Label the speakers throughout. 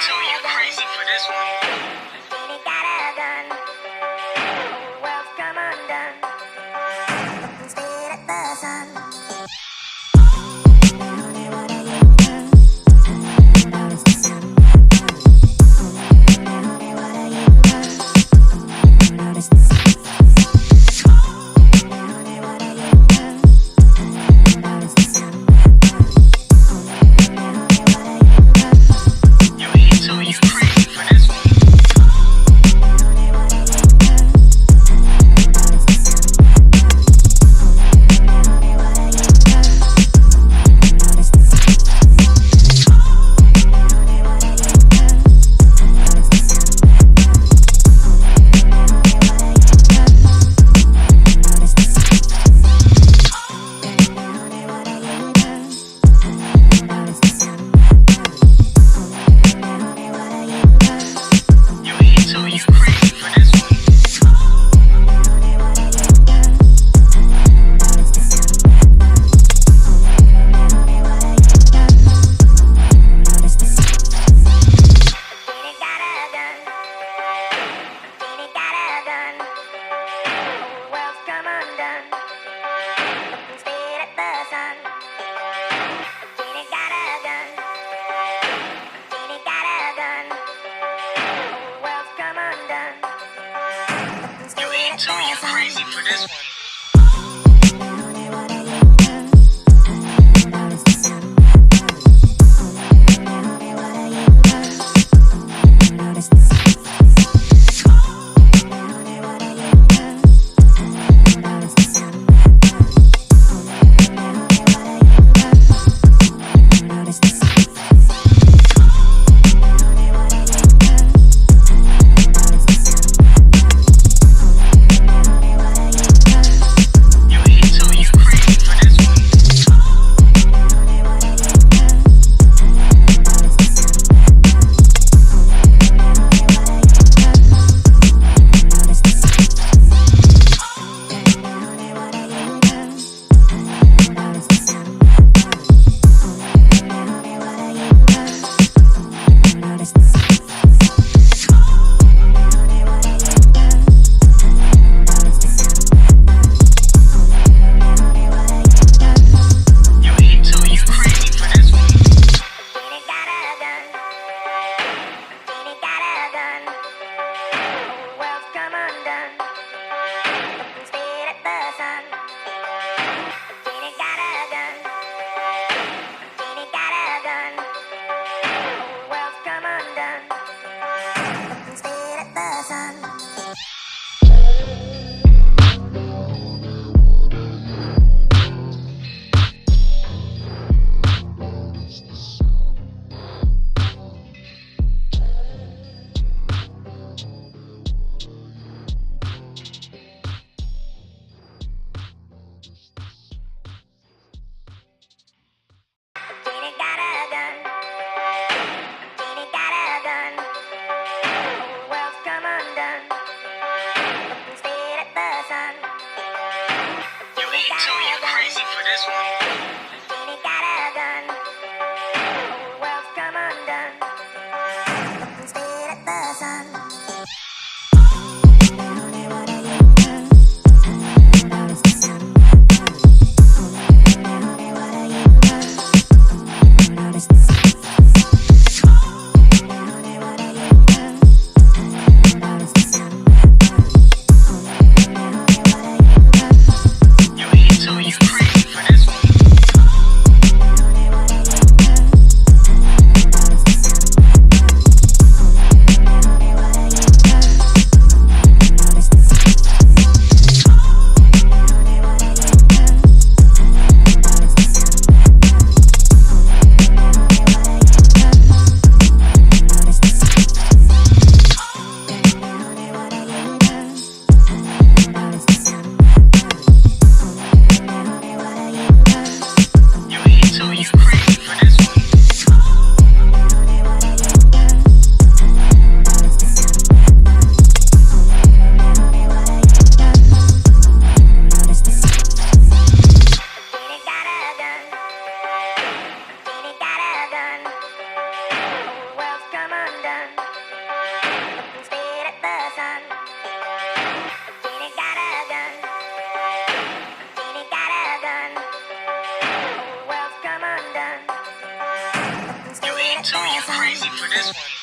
Speaker 1: too, you crazy for this one.
Speaker 2: Got a gun. Whole world's come undone. Looking straight at the sun.
Speaker 1: So you crazy for this one. So you crazy for this one.
Speaker 2: Got a gun. Whole world's come undone. Looking straight at the sun.
Speaker 1: So you crazy for this one. this one.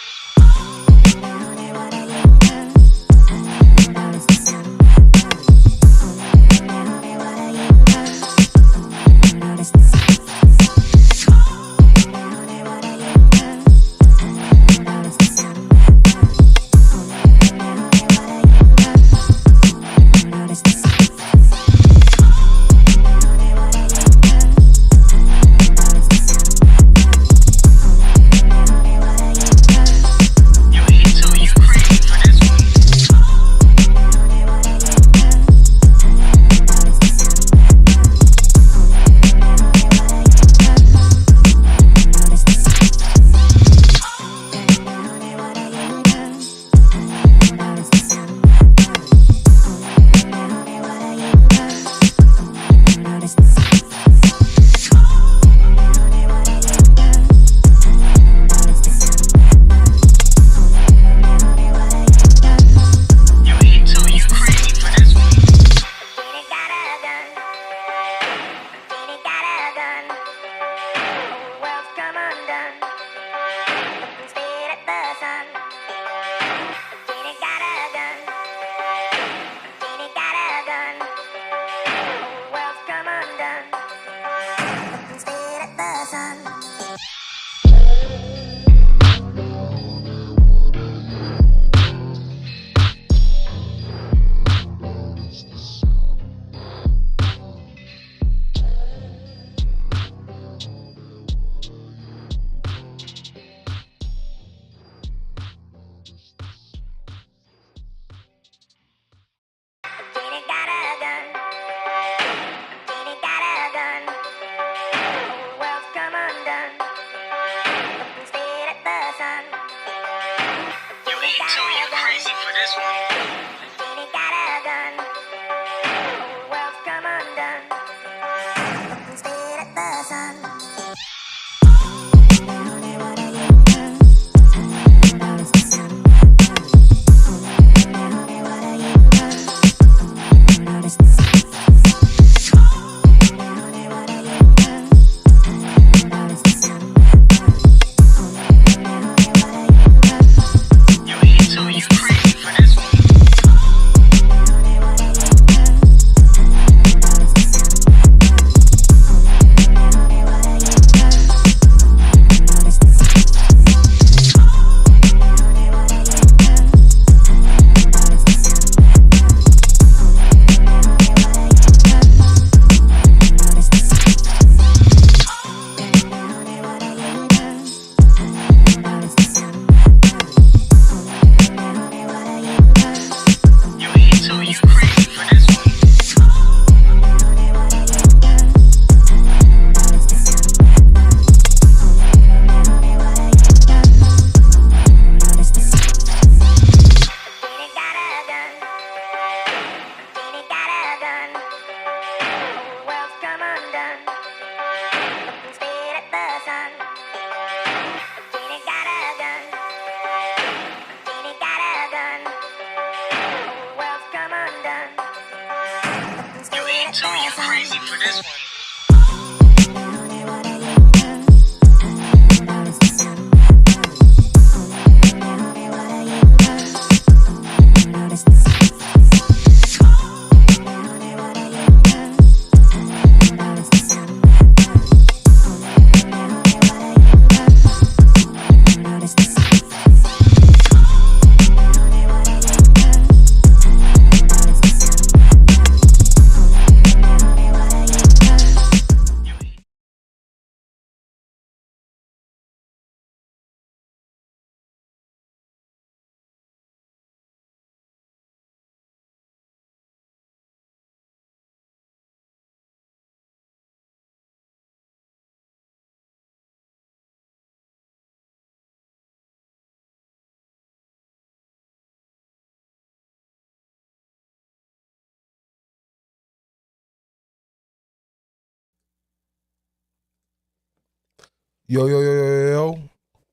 Speaker 3: Yo, yo, yo, yo,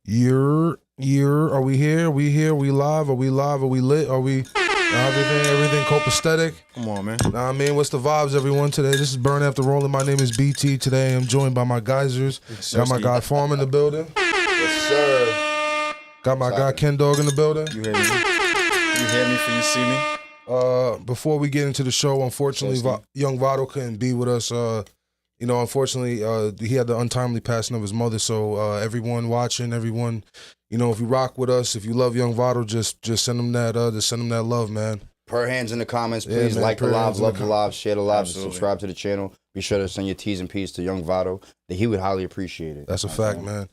Speaker 3: yo. Are we here? We here? We live? Are we live? Are we lit? Are we everything copacetic?
Speaker 4: Come on, man.
Speaker 3: Know what I mean? What's the vibes, everyone? Today, this is Burn After Rolling. My name is BT. Today, I'm joined by my geysers. Got my guy Farm in the building.
Speaker 4: Yes, sir.
Speaker 3: Got my guy Ken Dog in the building.
Speaker 4: You hear me? You hear me for you see me?
Speaker 3: Before we get into the show, unfortunately, young Vado couldn't be with us. Unfortunately, he had the untimely passing of his mother. So everyone watching, everyone, if you rock with us, if you love young Vado, just send him that, love, man.
Speaker 5: Per hands in the comments, please.
Speaker 3: Man,
Speaker 5: like the live, love the live, share the live,
Speaker 4: Absolutely.
Speaker 5: subscribe to the channel. Be sure to send your T's and P's to young Vado. That he would highly appreciate it.
Speaker 3: That's a fact, man.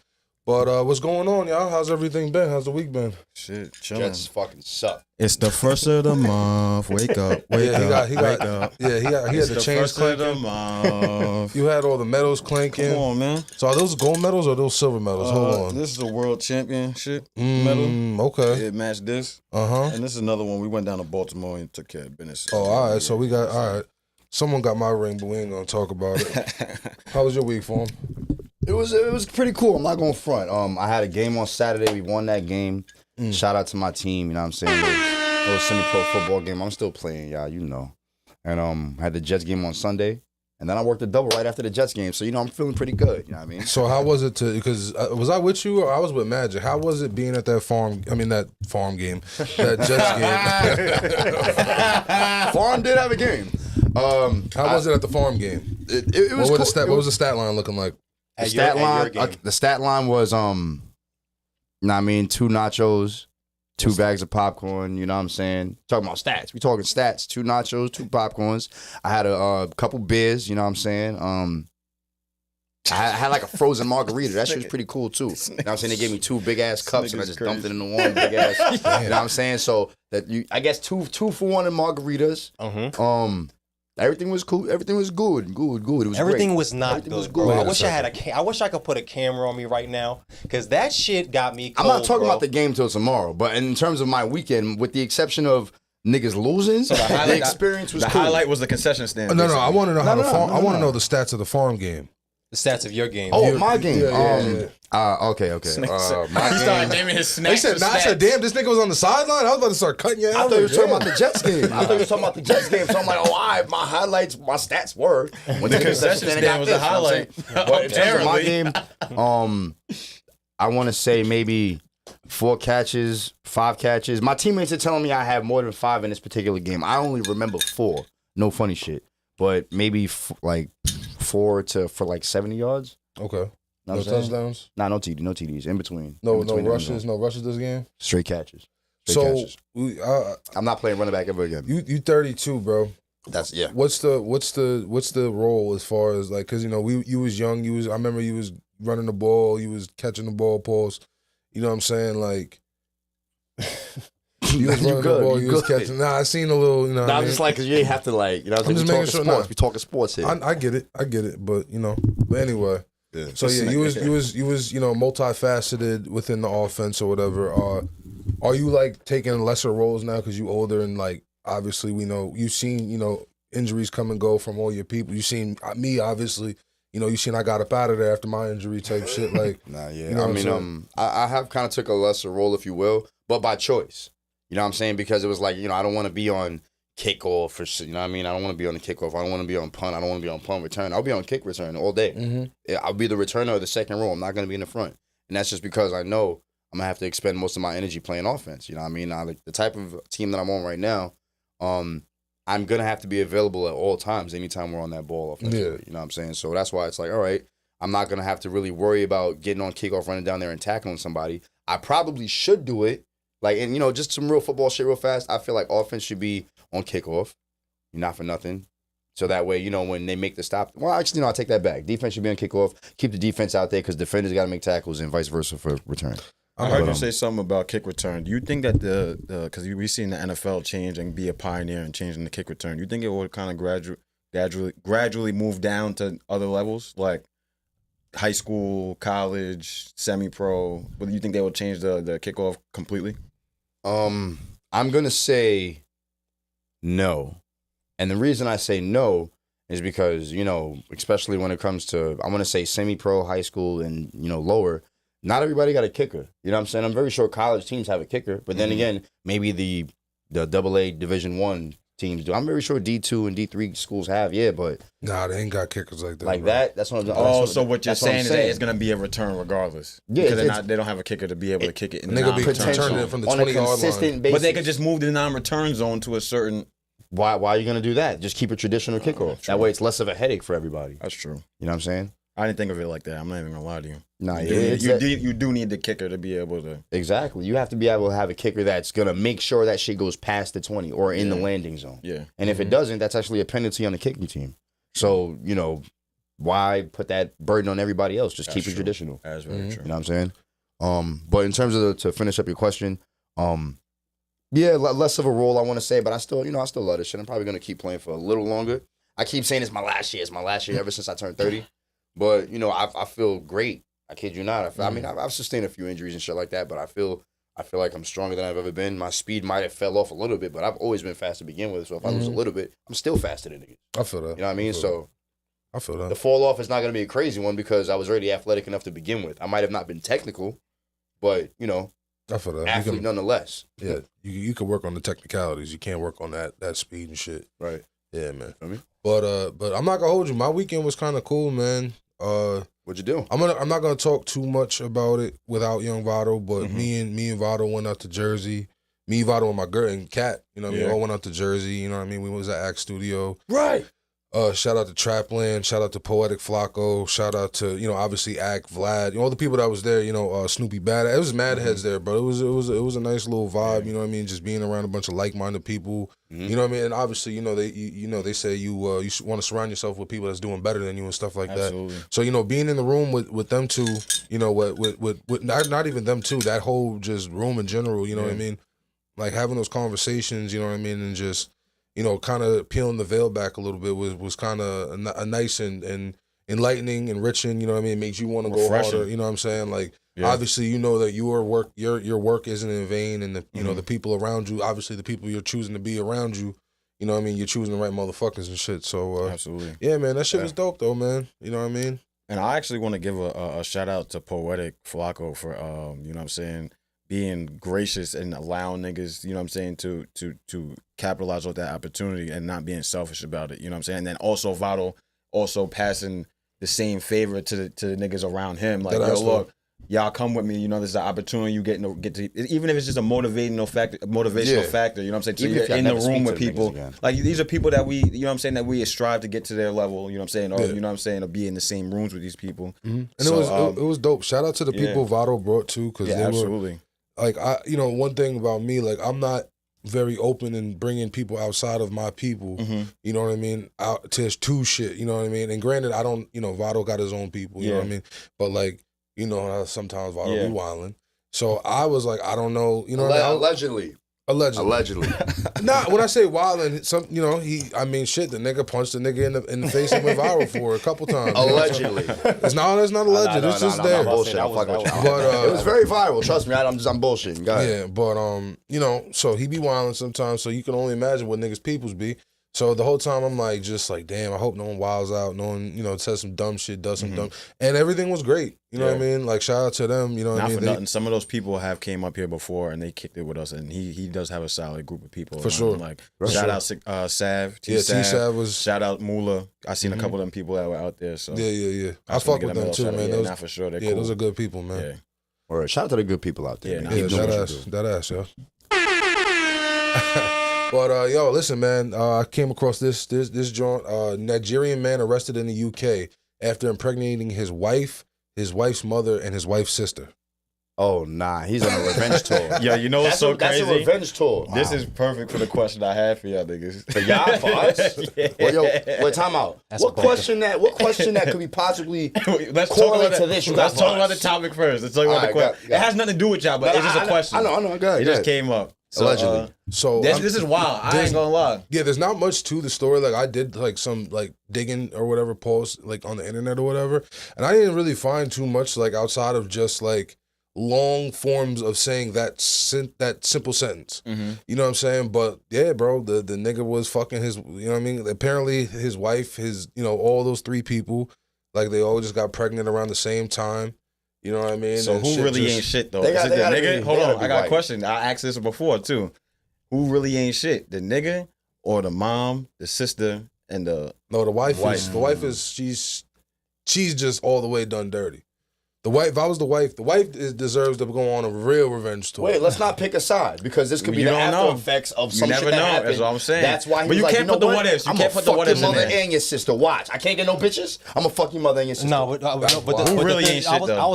Speaker 3: But what's going on, y'all? How's everything been? How's the week been?
Speaker 4: Shit, chilling.
Speaker 5: Jets fucking suck.
Speaker 4: It's the first of the month. Wake up, wake up, wake up.
Speaker 3: Yeah, he had
Speaker 4: It's
Speaker 3: the
Speaker 4: the
Speaker 3: chains
Speaker 4: first of the
Speaker 3: clanking.
Speaker 4: month.
Speaker 3: You had all the medals clanking.
Speaker 4: Come on, man.
Speaker 3: So are those gold medals or those silver medals? Hold on.
Speaker 4: This is a world championship medal.
Speaker 3: Okay.
Speaker 4: It matched this.
Speaker 3: Uh-huh.
Speaker 4: And this is another one. We went down to Baltimore and took care of business.
Speaker 3: Oh, all right. So we got, all right. Someone got my ring, but we ain't going to talk about it. How was your week, Form?
Speaker 5: It was pretty cool. I'm not going to front. I had a game on Saturday. We won that game. Shout out to my team. You know what I'm saying? It was a semi-pro football game. I'm still playing, y'all. You know. And had the Jets game on Sunday. And then I worked a double right after the Jets game. So, I'm feeling pretty good. You know what I mean?
Speaker 3: So how was it because was I with you or I was with Magic? How was it being at that farm game, that Jets game?
Speaker 5: Farm did have a game.
Speaker 3: How was it at the farm game?
Speaker 5: It was
Speaker 3: What,
Speaker 5: cool.
Speaker 3: what was the stat line looking like?
Speaker 5: The stat line was 2 nachos, 2 bags of popcorn, you know what I'm saying? Talking about stats. We talking stats. 2 nachos, 2 popcorns. I had a couple beers, you know what I'm saying? I had like a frozen margarita. That shit was pretty cool too. You know what I'm saying? They gave me 2 big ass cups and I just dumped it in the one big ass. You know what I'm saying? So that I guess 2 for 1 in margaritas. Everything was cool. Everything was good. It was
Speaker 6: Everything
Speaker 5: great.
Speaker 6: was not
Speaker 5: Everything was
Speaker 6: good,
Speaker 5: good.
Speaker 6: bro.
Speaker 5: Wait
Speaker 6: I
Speaker 5: a
Speaker 6: wish I had I wish I could put a camera on me right now, because that shit got me cold,
Speaker 5: I'm not talking
Speaker 6: bro.
Speaker 5: about the game till tomorrow, but in terms of my weekend, with the exception of niggas losing, the experience was
Speaker 4: the
Speaker 5: cool.
Speaker 4: highlight was the concession stand.
Speaker 3: No, I want to know how the farm. I want to
Speaker 5: no.
Speaker 3: know the stats of the farm game.
Speaker 6: The stats of your game.
Speaker 5: Oh, my game.
Speaker 3: Yeah.
Speaker 5: Okay.
Speaker 4: He
Speaker 5: My
Speaker 4: started
Speaker 5: game.
Speaker 4: naming his
Speaker 3: They
Speaker 4: snacks.
Speaker 3: said, I said, damn, this nigga was on the sideline. I was about to start cutting you out.
Speaker 5: I thought you were talking about the Jets game. So I'm like, oh, my highlights, my stats were when the
Speaker 4: concession stand was a highlight.
Speaker 5: But in terms of my
Speaker 4: Apparently.
Speaker 5: game, I want to say maybe 4 catches, 5 catches. My teammates are telling me I have more than 5 in this particular game. I only remember 4. No funny shit. But maybe like 4 for like 70 yards.
Speaker 3: Okay.
Speaker 5: Know
Speaker 3: No
Speaker 5: what I'm saying?
Speaker 3: touchdowns.
Speaker 5: Nah, no TDs. In between.
Speaker 3: No
Speaker 5: In between the
Speaker 3: rushes.
Speaker 5: end zone.
Speaker 3: No rushes this game.
Speaker 5: Straight catches.
Speaker 3: So
Speaker 5: Catches.
Speaker 3: I'm
Speaker 5: I'm not playing running back ever again.
Speaker 3: you 32, bro.
Speaker 5: That's yeah.
Speaker 3: What's the role as far as like, because you was young, I remember you was running the ball, you was catching the ball, pause. You know what I'm saying? Like you was running the ball, you was catching. Nah, I seen a little. You know,
Speaker 5: I'm just like, cause you ain't have to like, I'm
Speaker 3: just
Speaker 5: just
Speaker 3: making
Speaker 5: talking
Speaker 3: sure.
Speaker 5: sports.
Speaker 3: Nah.
Speaker 5: We talking sports here.
Speaker 3: I get it, but but anyway.
Speaker 4: Yeah.
Speaker 3: So yeah, you was multifaceted within the offense or whatever. Are you like taking lesser roles now because you older and like obviously we know you've seen injuries come and go from all your people. You've seen me obviously. You seen I got up out of there after my injury type shit. Like
Speaker 5: Nah, yeah.
Speaker 3: You know
Speaker 5: I
Speaker 3: what I'm
Speaker 5: mean,
Speaker 3: saying?
Speaker 5: I have kind of took a lesser role, if you will, but by choice. You know what I'm saying? Because it was like, I don't want to be on kickoff or shit. You know what I mean? I don't want to be on the kickoff. I don't want to be on punt. I don't want to be on punt return. I'll be on kick return all day.
Speaker 3: Mm-hmm.
Speaker 5: Yeah, I'll be the returner of the second row. I'm not going to be in the front. And that's just because I know I'm going to have to expend most of my energy playing offense. You know what I mean? Like the type of team that I'm on right now, I'm going to have to be available at all times anytime we're on that ball offensively.
Speaker 3: Yeah.
Speaker 5: You know what I'm saying? So that's why it's like, all right, I'm not going to have to really worry about getting on kickoff, running down there and tackling somebody. I probably should do it. Like, and just some real football shit real fast. I feel like offense should be on kickoff. Not for nothing. So that way, when they make the stop. Well, actually, I'll take that back. Defense should be on kickoff. Keep the defense out there because defenders got to make tackles and vice versa for return.
Speaker 4: I heard you say something about kick return. Do you think that because we've seen the NFL change and be a pioneer in changing the kick return, do you think it will kind of gradually move down to other levels, like high school, college, semi-pro? But do you think they will change the kickoff completely?
Speaker 5: I'm going to say no. And the reason I say no is because, especially when it comes to, I want to say semi-pro, high school, and, lower, not everybody got a kicker. You know what I'm saying? I'm very sure college teams have a kicker, but then again, maybe the AA Division I teams do. I'm very sure D2 and D3 schools have, but
Speaker 3: Nah, they ain't got kickers like that.
Speaker 5: like
Speaker 3: bro.
Speaker 5: that. That's what I'm.
Speaker 4: Oh, so what you're
Speaker 5: that's I'm
Speaker 4: saying is that it's gonna be a return regardless.
Speaker 5: Yeah,
Speaker 4: because they don't have a kicker to be able to kick it in the
Speaker 3: Nigga be
Speaker 4: non-return
Speaker 3: turning
Speaker 4: zone.
Speaker 3: it from the
Speaker 5: on a
Speaker 3: 20-yard
Speaker 5: consistent
Speaker 3: line.
Speaker 5: basis.
Speaker 4: But they could just move the non-return zone to a certain.
Speaker 5: Why are you gonna do that? Just keep a traditional kickoff.
Speaker 4: true.
Speaker 5: That way, it's less of a headache for everybody.
Speaker 4: That's true.
Speaker 5: You know what I'm saying?
Speaker 4: I didn't think of it like that. I'm not even gonna lie to you.
Speaker 5: Nah,
Speaker 4: You do need the kicker to be able to.
Speaker 5: exactly. You have to be able to have a kicker that's gonna make sure that shit goes past the 20 or in the landing zone.
Speaker 4: Yeah.
Speaker 5: And if it doesn't, that's actually a penalty on the kicking team. So why put that burden on everybody else? Just keep it
Speaker 4: true.
Speaker 5: traditional.
Speaker 4: That's very true.
Speaker 5: You know what I'm saying? But in terms of to finish up your question, less of a role I want to say, but I still love this shit. I'm probably gonna keep playing for a little longer. I keep saying it's my last year. It's my last year ever since I turned 30. But I feel great. I kid you not. I mean, I've sustained a few injuries and shit like that, but I feel like I'm stronger than I've ever been. My speed might have fell off a little bit, but I've always been fast to begin with. So if I lose a little bit, I'm still faster than niggas.
Speaker 3: I feel that.
Speaker 5: You know what I mean? So
Speaker 3: I feel that.
Speaker 5: the fall off is not going to be a crazy one because I was already athletic enough to begin with. I might have not been technical, but
Speaker 3: I feel that.
Speaker 5: athlete nonetheless.
Speaker 3: Yeah, you can work on the technicalities. You can't work on that speed and shit.
Speaker 5: Right.
Speaker 3: Yeah, man.
Speaker 5: Feel me?
Speaker 3: But I'm not gonna hold you. My weekend was kind of cool, man.
Speaker 5: What'd you do?
Speaker 3: I'm not gonna talk too much about it without Young Votto, but me and Votto went out to Jersey. Me, Votto, and my girl and Kat, you know what I mean, all went out to Jersey. You know what I mean. We was at Axe Studio.
Speaker 5: Right.
Speaker 3: Shout out to Trapland. Shout out to Poetic Flacco. Shout out to obviously Ack, Vlad. All the people that was there. Snoopy Bad. It was mad heads there, but it was a nice little vibe. You know what I mean. Just being around a bunch of like minded people. You know what I mean. And obviously, they say you want to surround yourself with people that's doing better than you and stuff like
Speaker 4: Absolutely.
Speaker 3: that. So being in the room with them two. With not even them two. That whole just room in general. You know what I mean. Like having those conversations. You know what I mean, and just. Kind of peeling the veil back a little bit was kind of a nice and enlightening, enriching. You know what I mean? It makes you want to go harder. You know what I'm saying? Like obviously, that your work isn't in vain, and the people around you, obviously the people you're choosing to be around you. You know what I mean? You're choosing the right motherfuckers and shit. So
Speaker 4: Absolutely.
Speaker 3: Yeah, man, that shit was dope though, man. You know what I mean?
Speaker 4: And I actually want to give a shout out to Poetic Flacco for you know what I'm saying, being gracious and allowing niggas, you know what I'm saying, to capitalize on that opportunity and not being selfish about it. You know what I'm saying? And then also Votto also passing the same favor to the niggas around him. Like, yo, look, y'all come with me. There's an opportunity you get to, even if it's just a motivational factor, you know what I'm saying? So you're in the room with people. Like, these are people that we, you know what I'm saying, that we strive to get to their level, you know what I'm saying? Or, you know what I'm saying, or be in the same rooms with these people.
Speaker 3: And it was dope. Shout out to the people Votto brought too, because they
Speaker 4: absolutely.
Speaker 3: were, like, one thing about me, like, I'm not very open in bringing people outside of my people, you know what I mean, out to shit, you know what I mean? And granted, I don't, Votto got his own people, you know what I mean? But, like, sometimes Votto be wilding. So I was like, I don't know, you know what I mean? Allegedly. Nah, when I say wilding, shit, the nigga punched the nigga in the face and went viral for it a couple times.
Speaker 5: Allegedly.
Speaker 3: That's not alleged. It's just there.
Speaker 5: Bullshit. I'm fucking with you.
Speaker 3: But
Speaker 5: it was very viral. Trust me, I'm bullshitting. Go ahead.
Speaker 3: Yeah, but so he be wilding sometimes. So you can only imagine what niggas peoples be. So the whole time I'm like, just like, damn, I hope no one wilds out, no one, says some dumb shit, does some dumb, and everything was great. You know what I mean? Like, shout out to them. You know what I mean?
Speaker 4: For nothing. Some of those people have came up here before and they kicked it with us, and he does have a solid group of people.
Speaker 3: For sure.
Speaker 4: Like, shout out Sav.
Speaker 3: T-Sav was.
Speaker 4: Shout out Mula. I seen a couple of them people that were out there. So
Speaker 3: Yeah. I fuck with them too, man.
Speaker 4: Yeah, not for sure. They're cool.
Speaker 3: Those are good people, man.
Speaker 4: Yeah.
Speaker 5: All right, shout out to the good people out there.
Speaker 4: Yeah,
Speaker 3: that ass, yo. But yo, listen, man. I came across this joint. Nigerian man arrested in the UK after impregnating his wife, his wife's mother, and his wife's sister.
Speaker 5: Oh nah, he's on a revenge tour.
Speaker 4: Yeah, you know what's so crazy?
Speaker 5: That's a revenge tour.
Speaker 4: This is perfect for the question I had for y'all niggas.
Speaker 5: For y'all, for us?
Speaker 4: Yeah.
Speaker 5: Well, wait, time out. What question that could be possibly correlate to this?
Speaker 4: Let's talk about the topic first. Let's talk about the question. It has nothing to do with y'all, but it's just a question.
Speaker 5: I know. Go ahead.
Speaker 4: It just came up. So,
Speaker 5: allegedly.
Speaker 3: This
Speaker 4: is wild. I ain't gonna lie.
Speaker 3: Yeah, there's not much to the story. Like, I did like some like digging or whatever, posts like on the internet or whatever, and I didn't really find too much like outside of just like long forms of saying that simple sentence. You know what I'm saying? But yeah, bro, the nigga was fucking his. You know what I mean? Apparently, his wife, all those three people, like they all just got pregnant around the same time. You know what I mean?
Speaker 4: So
Speaker 3: and
Speaker 4: who really ain't shit though?
Speaker 5: They
Speaker 4: Is it the
Speaker 5: gotta
Speaker 4: nigga?
Speaker 5: be-
Speaker 4: Hold
Speaker 5: they
Speaker 4: on,
Speaker 5: gotta
Speaker 4: I
Speaker 5: be
Speaker 4: got a
Speaker 5: white.
Speaker 4: question. I asked this before too. Who really ain't shit? The nigga or the mom, the sister, and the
Speaker 3: No, the wife is she's just all the way done dirty. The wife, if I was the wife deserves to go on a real revenge tour.
Speaker 5: Wait, let's not pick a side because this could be
Speaker 4: You
Speaker 5: the
Speaker 4: don't
Speaker 5: after
Speaker 4: know.
Speaker 5: effects of
Speaker 4: You
Speaker 5: some
Speaker 4: never
Speaker 5: shit that
Speaker 4: know.
Speaker 5: happened.
Speaker 4: That's what I'm saying.
Speaker 5: That's why he
Speaker 4: But
Speaker 5: was
Speaker 4: you
Speaker 5: like,
Speaker 4: can't
Speaker 5: know
Speaker 4: put the
Speaker 5: what?
Speaker 4: what ifs. You
Speaker 5: I'm
Speaker 4: can't
Speaker 5: gonna
Speaker 4: put the
Speaker 5: fuck
Speaker 4: what
Speaker 5: your
Speaker 4: ifs in
Speaker 5: mother
Speaker 4: there.
Speaker 5: and your sister. Watch, I can't get no bitches. I'm gonna fuck your mother and your sister.
Speaker 6: No, but the
Speaker 4: Who really
Speaker 6: thing,
Speaker 4: ain't shit, though?
Speaker 6: I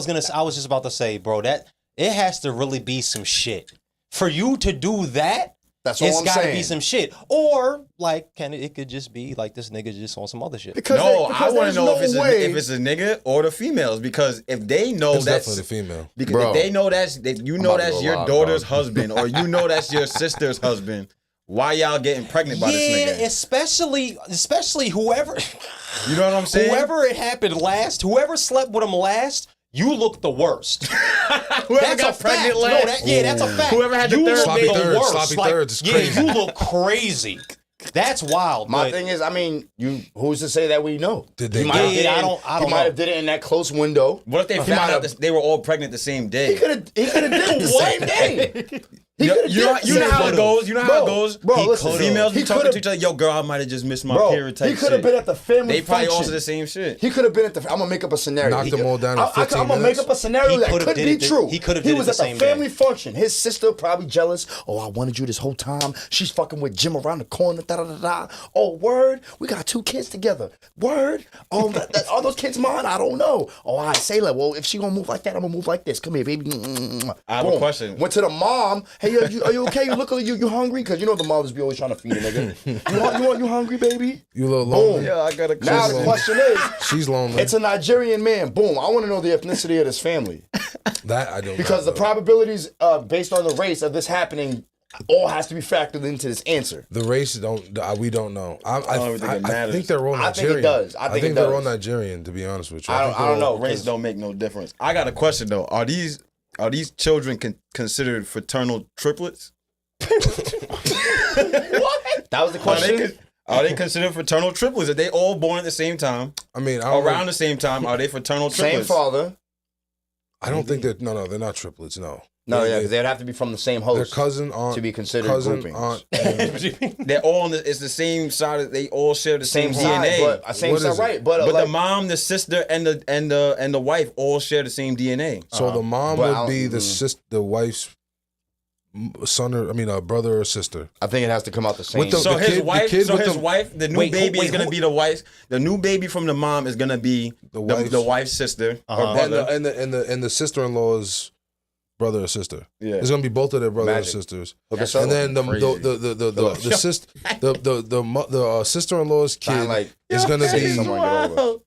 Speaker 6: was just about to say, bro, that it has to really be some shit for you to do that.
Speaker 5: That's all
Speaker 6: It's
Speaker 5: I'm
Speaker 6: gotta
Speaker 5: saying.
Speaker 6: be some shit, or like, it could just be like this nigga just on some other shit.
Speaker 5: Because
Speaker 4: No, I
Speaker 5: because
Speaker 4: want to
Speaker 5: there's
Speaker 4: know
Speaker 5: no
Speaker 4: if it's
Speaker 5: way.
Speaker 4: if it's a nigga or the females, because if they know
Speaker 3: it's
Speaker 4: that's
Speaker 3: definitely the female.
Speaker 4: because
Speaker 5: Bro.
Speaker 4: if they know that's if you know
Speaker 5: about to
Speaker 4: that's
Speaker 5: go
Speaker 4: your
Speaker 5: live,
Speaker 4: daughter's
Speaker 5: dog.
Speaker 4: husband or you know that's your sister's husband, why y'all getting pregnant by this nigga?
Speaker 6: especially whoever
Speaker 4: You know what I'm saying?
Speaker 6: whoever it happened last, whoever slept with him last. You look the worst.
Speaker 4: Whoever
Speaker 6: That's
Speaker 4: got
Speaker 6: a fact.
Speaker 4: pregnant
Speaker 6: No,
Speaker 4: last.
Speaker 6: that's a fact.
Speaker 4: Whoever had the
Speaker 6: you
Speaker 4: third
Speaker 6: look
Speaker 3: Sloppy
Speaker 6: the
Speaker 3: thirds,
Speaker 6: worst.
Speaker 3: sloppy
Speaker 6: Like,
Speaker 3: thirds is crazy.
Speaker 6: you look crazy. That's wild.
Speaker 5: My
Speaker 6: but
Speaker 5: thing is, I mean, who's to say that we know?
Speaker 3: Did they
Speaker 5: He
Speaker 3: do
Speaker 5: might have
Speaker 3: it?
Speaker 5: did it
Speaker 6: I
Speaker 5: in-
Speaker 6: don't
Speaker 5: He might
Speaker 6: know.
Speaker 5: have did it in that close window.
Speaker 4: What if they
Speaker 5: He
Speaker 4: found
Speaker 5: might
Speaker 4: out
Speaker 5: have-
Speaker 4: that they were all pregnant the same day?
Speaker 5: He could have did it the same day. He
Speaker 4: You,
Speaker 5: could have
Speaker 4: you know, you know how it goes. You know how it goes.
Speaker 5: Bro, listen,
Speaker 4: Females be
Speaker 5: he
Speaker 4: talking
Speaker 5: could've-
Speaker 4: to each other. Yo, girl, I might have just missed my
Speaker 5: Bro,
Speaker 4: period type
Speaker 5: he could have
Speaker 4: shit.
Speaker 5: been at the family
Speaker 4: They probably
Speaker 5: function.
Speaker 4: also the same shit.
Speaker 5: He could have been at the. I'm gonna make up a scenario.
Speaker 3: Knocked them all down in 15
Speaker 5: I'm gonna make
Speaker 3: minutes.
Speaker 5: up a scenario
Speaker 6: He
Speaker 5: that
Speaker 6: could've
Speaker 5: could
Speaker 6: did
Speaker 5: be
Speaker 6: it the-
Speaker 5: true.
Speaker 6: he could've
Speaker 5: He
Speaker 6: did it
Speaker 5: was
Speaker 6: the
Speaker 5: at the
Speaker 6: same day.
Speaker 5: family function. His sister probably jealous. Oh, I wanted you this whole time. She's fucking with Jim around the corner. Da da da da. Oh, word. We got 2 kids together. Word. Oh, are those kids mine? I don't know. Oh, I say like, well, if she gonna move like that, I'm gonna move like this. Come here, baby.
Speaker 4: I have a question.
Speaker 5: Went to the mom. Hey, are you okay? You look like you hungry? Because you know the mothers be always trying to feed a nigga. You hungry, baby?
Speaker 3: You a little
Speaker 5: Boom.
Speaker 3: lonely.
Speaker 4: Yeah, I got a
Speaker 5: Now
Speaker 4: question.
Speaker 5: the question is,
Speaker 3: She's lonely.
Speaker 5: it's a Nigerian man. Boom. I want to know the ethnicity of this family
Speaker 3: That I don't
Speaker 5: because
Speaker 3: know.
Speaker 5: the probabilities based on the race of this happening all has to be factored into this answer.
Speaker 3: The race we don't know. I
Speaker 4: don't even think it
Speaker 3: I
Speaker 4: matters.
Speaker 3: think they're all
Speaker 5: I think
Speaker 3: Nigerian.
Speaker 5: it does. I think it
Speaker 3: they're all
Speaker 5: does.
Speaker 3: Nigerian. To be honest with you,
Speaker 5: I don't know.
Speaker 4: Race don't make no difference. I got a question though. Are these children considered fraternal triplets?
Speaker 5: What? That was the question.
Speaker 4: Are they considered fraternal triplets? Are they all born at the same time?
Speaker 3: I mean, I don't
Speaker 4: Around the same time, are they fraternal
Speaker 5: Same
Speaker 4: triplets?
Speaker 5: father.
Speaker 3: I don't think that. No, they're not triplets. No.
Speaker 5: No,
Speaker 3: They-
Speaker 5: yeah, because they'd have to be from the same
Speaker 3: They're
Speaker 5: host
Speaker 3: cousin, aunt,
Speaker 5: to be considered
Speaker 3: cousin,
Speaker 5: groupings.
Speaker 3: aunt.
Speaker 4: They're all on it's the same side. They all share the same,
Speaker 5: side,
Speaker 4: DNA.
Speaker 5: but same
Speaker 3: What
Speaker 5: side,
Speaker 3: is it?
Speaker 5: right? But,
Speaker 4: But
Speaker 5: like,
Speaker 4: the mom, the sister, and the wife all share the same DNA.
Speaker 3: So the mom
Speaker 5: But
Speaker 3: would be the wife's son or brother or sister.
Speaker 5: I think it has to come out the same.
Speaker 3: With the-
Speaker 4: So his
Speaker 3: kid-
Speaker 4: wife,
Speaker 3: kid with
Speaker 4: his
Speaker 3: the-
Speaker 4: wife, the new
Speaker 6: Wait,
Speaker 4: baby
Speaker 6: who-
Speaker 4: is gonna
Speaker 6: who-
Speaker 4: be the wife. The new baby from the mom is gonna be
Speaker 3: The
Speaker 4: the
Speaker 3: wife's-
Speaker 4: wife's sister or
Speaker 3: And
Speaker 4: brother.
Speaker 3: the sister-in-law's brother or sister.
Speaker 4: Yeah.
Speaker 3: It's gonna be both of their brothers
Speaker 5: Magic.
Speaker 3: or sisters.
Speaker 5: Hook us up.
Speaker 3: And then
Speaker 5: Crazy.
Speaker 3: the sister-in-law's kid
Speaker 5: Sound like
Speaker 3: is gonna
Speaker 5: say
Speaker 3: be
Speaker 5: someone get over.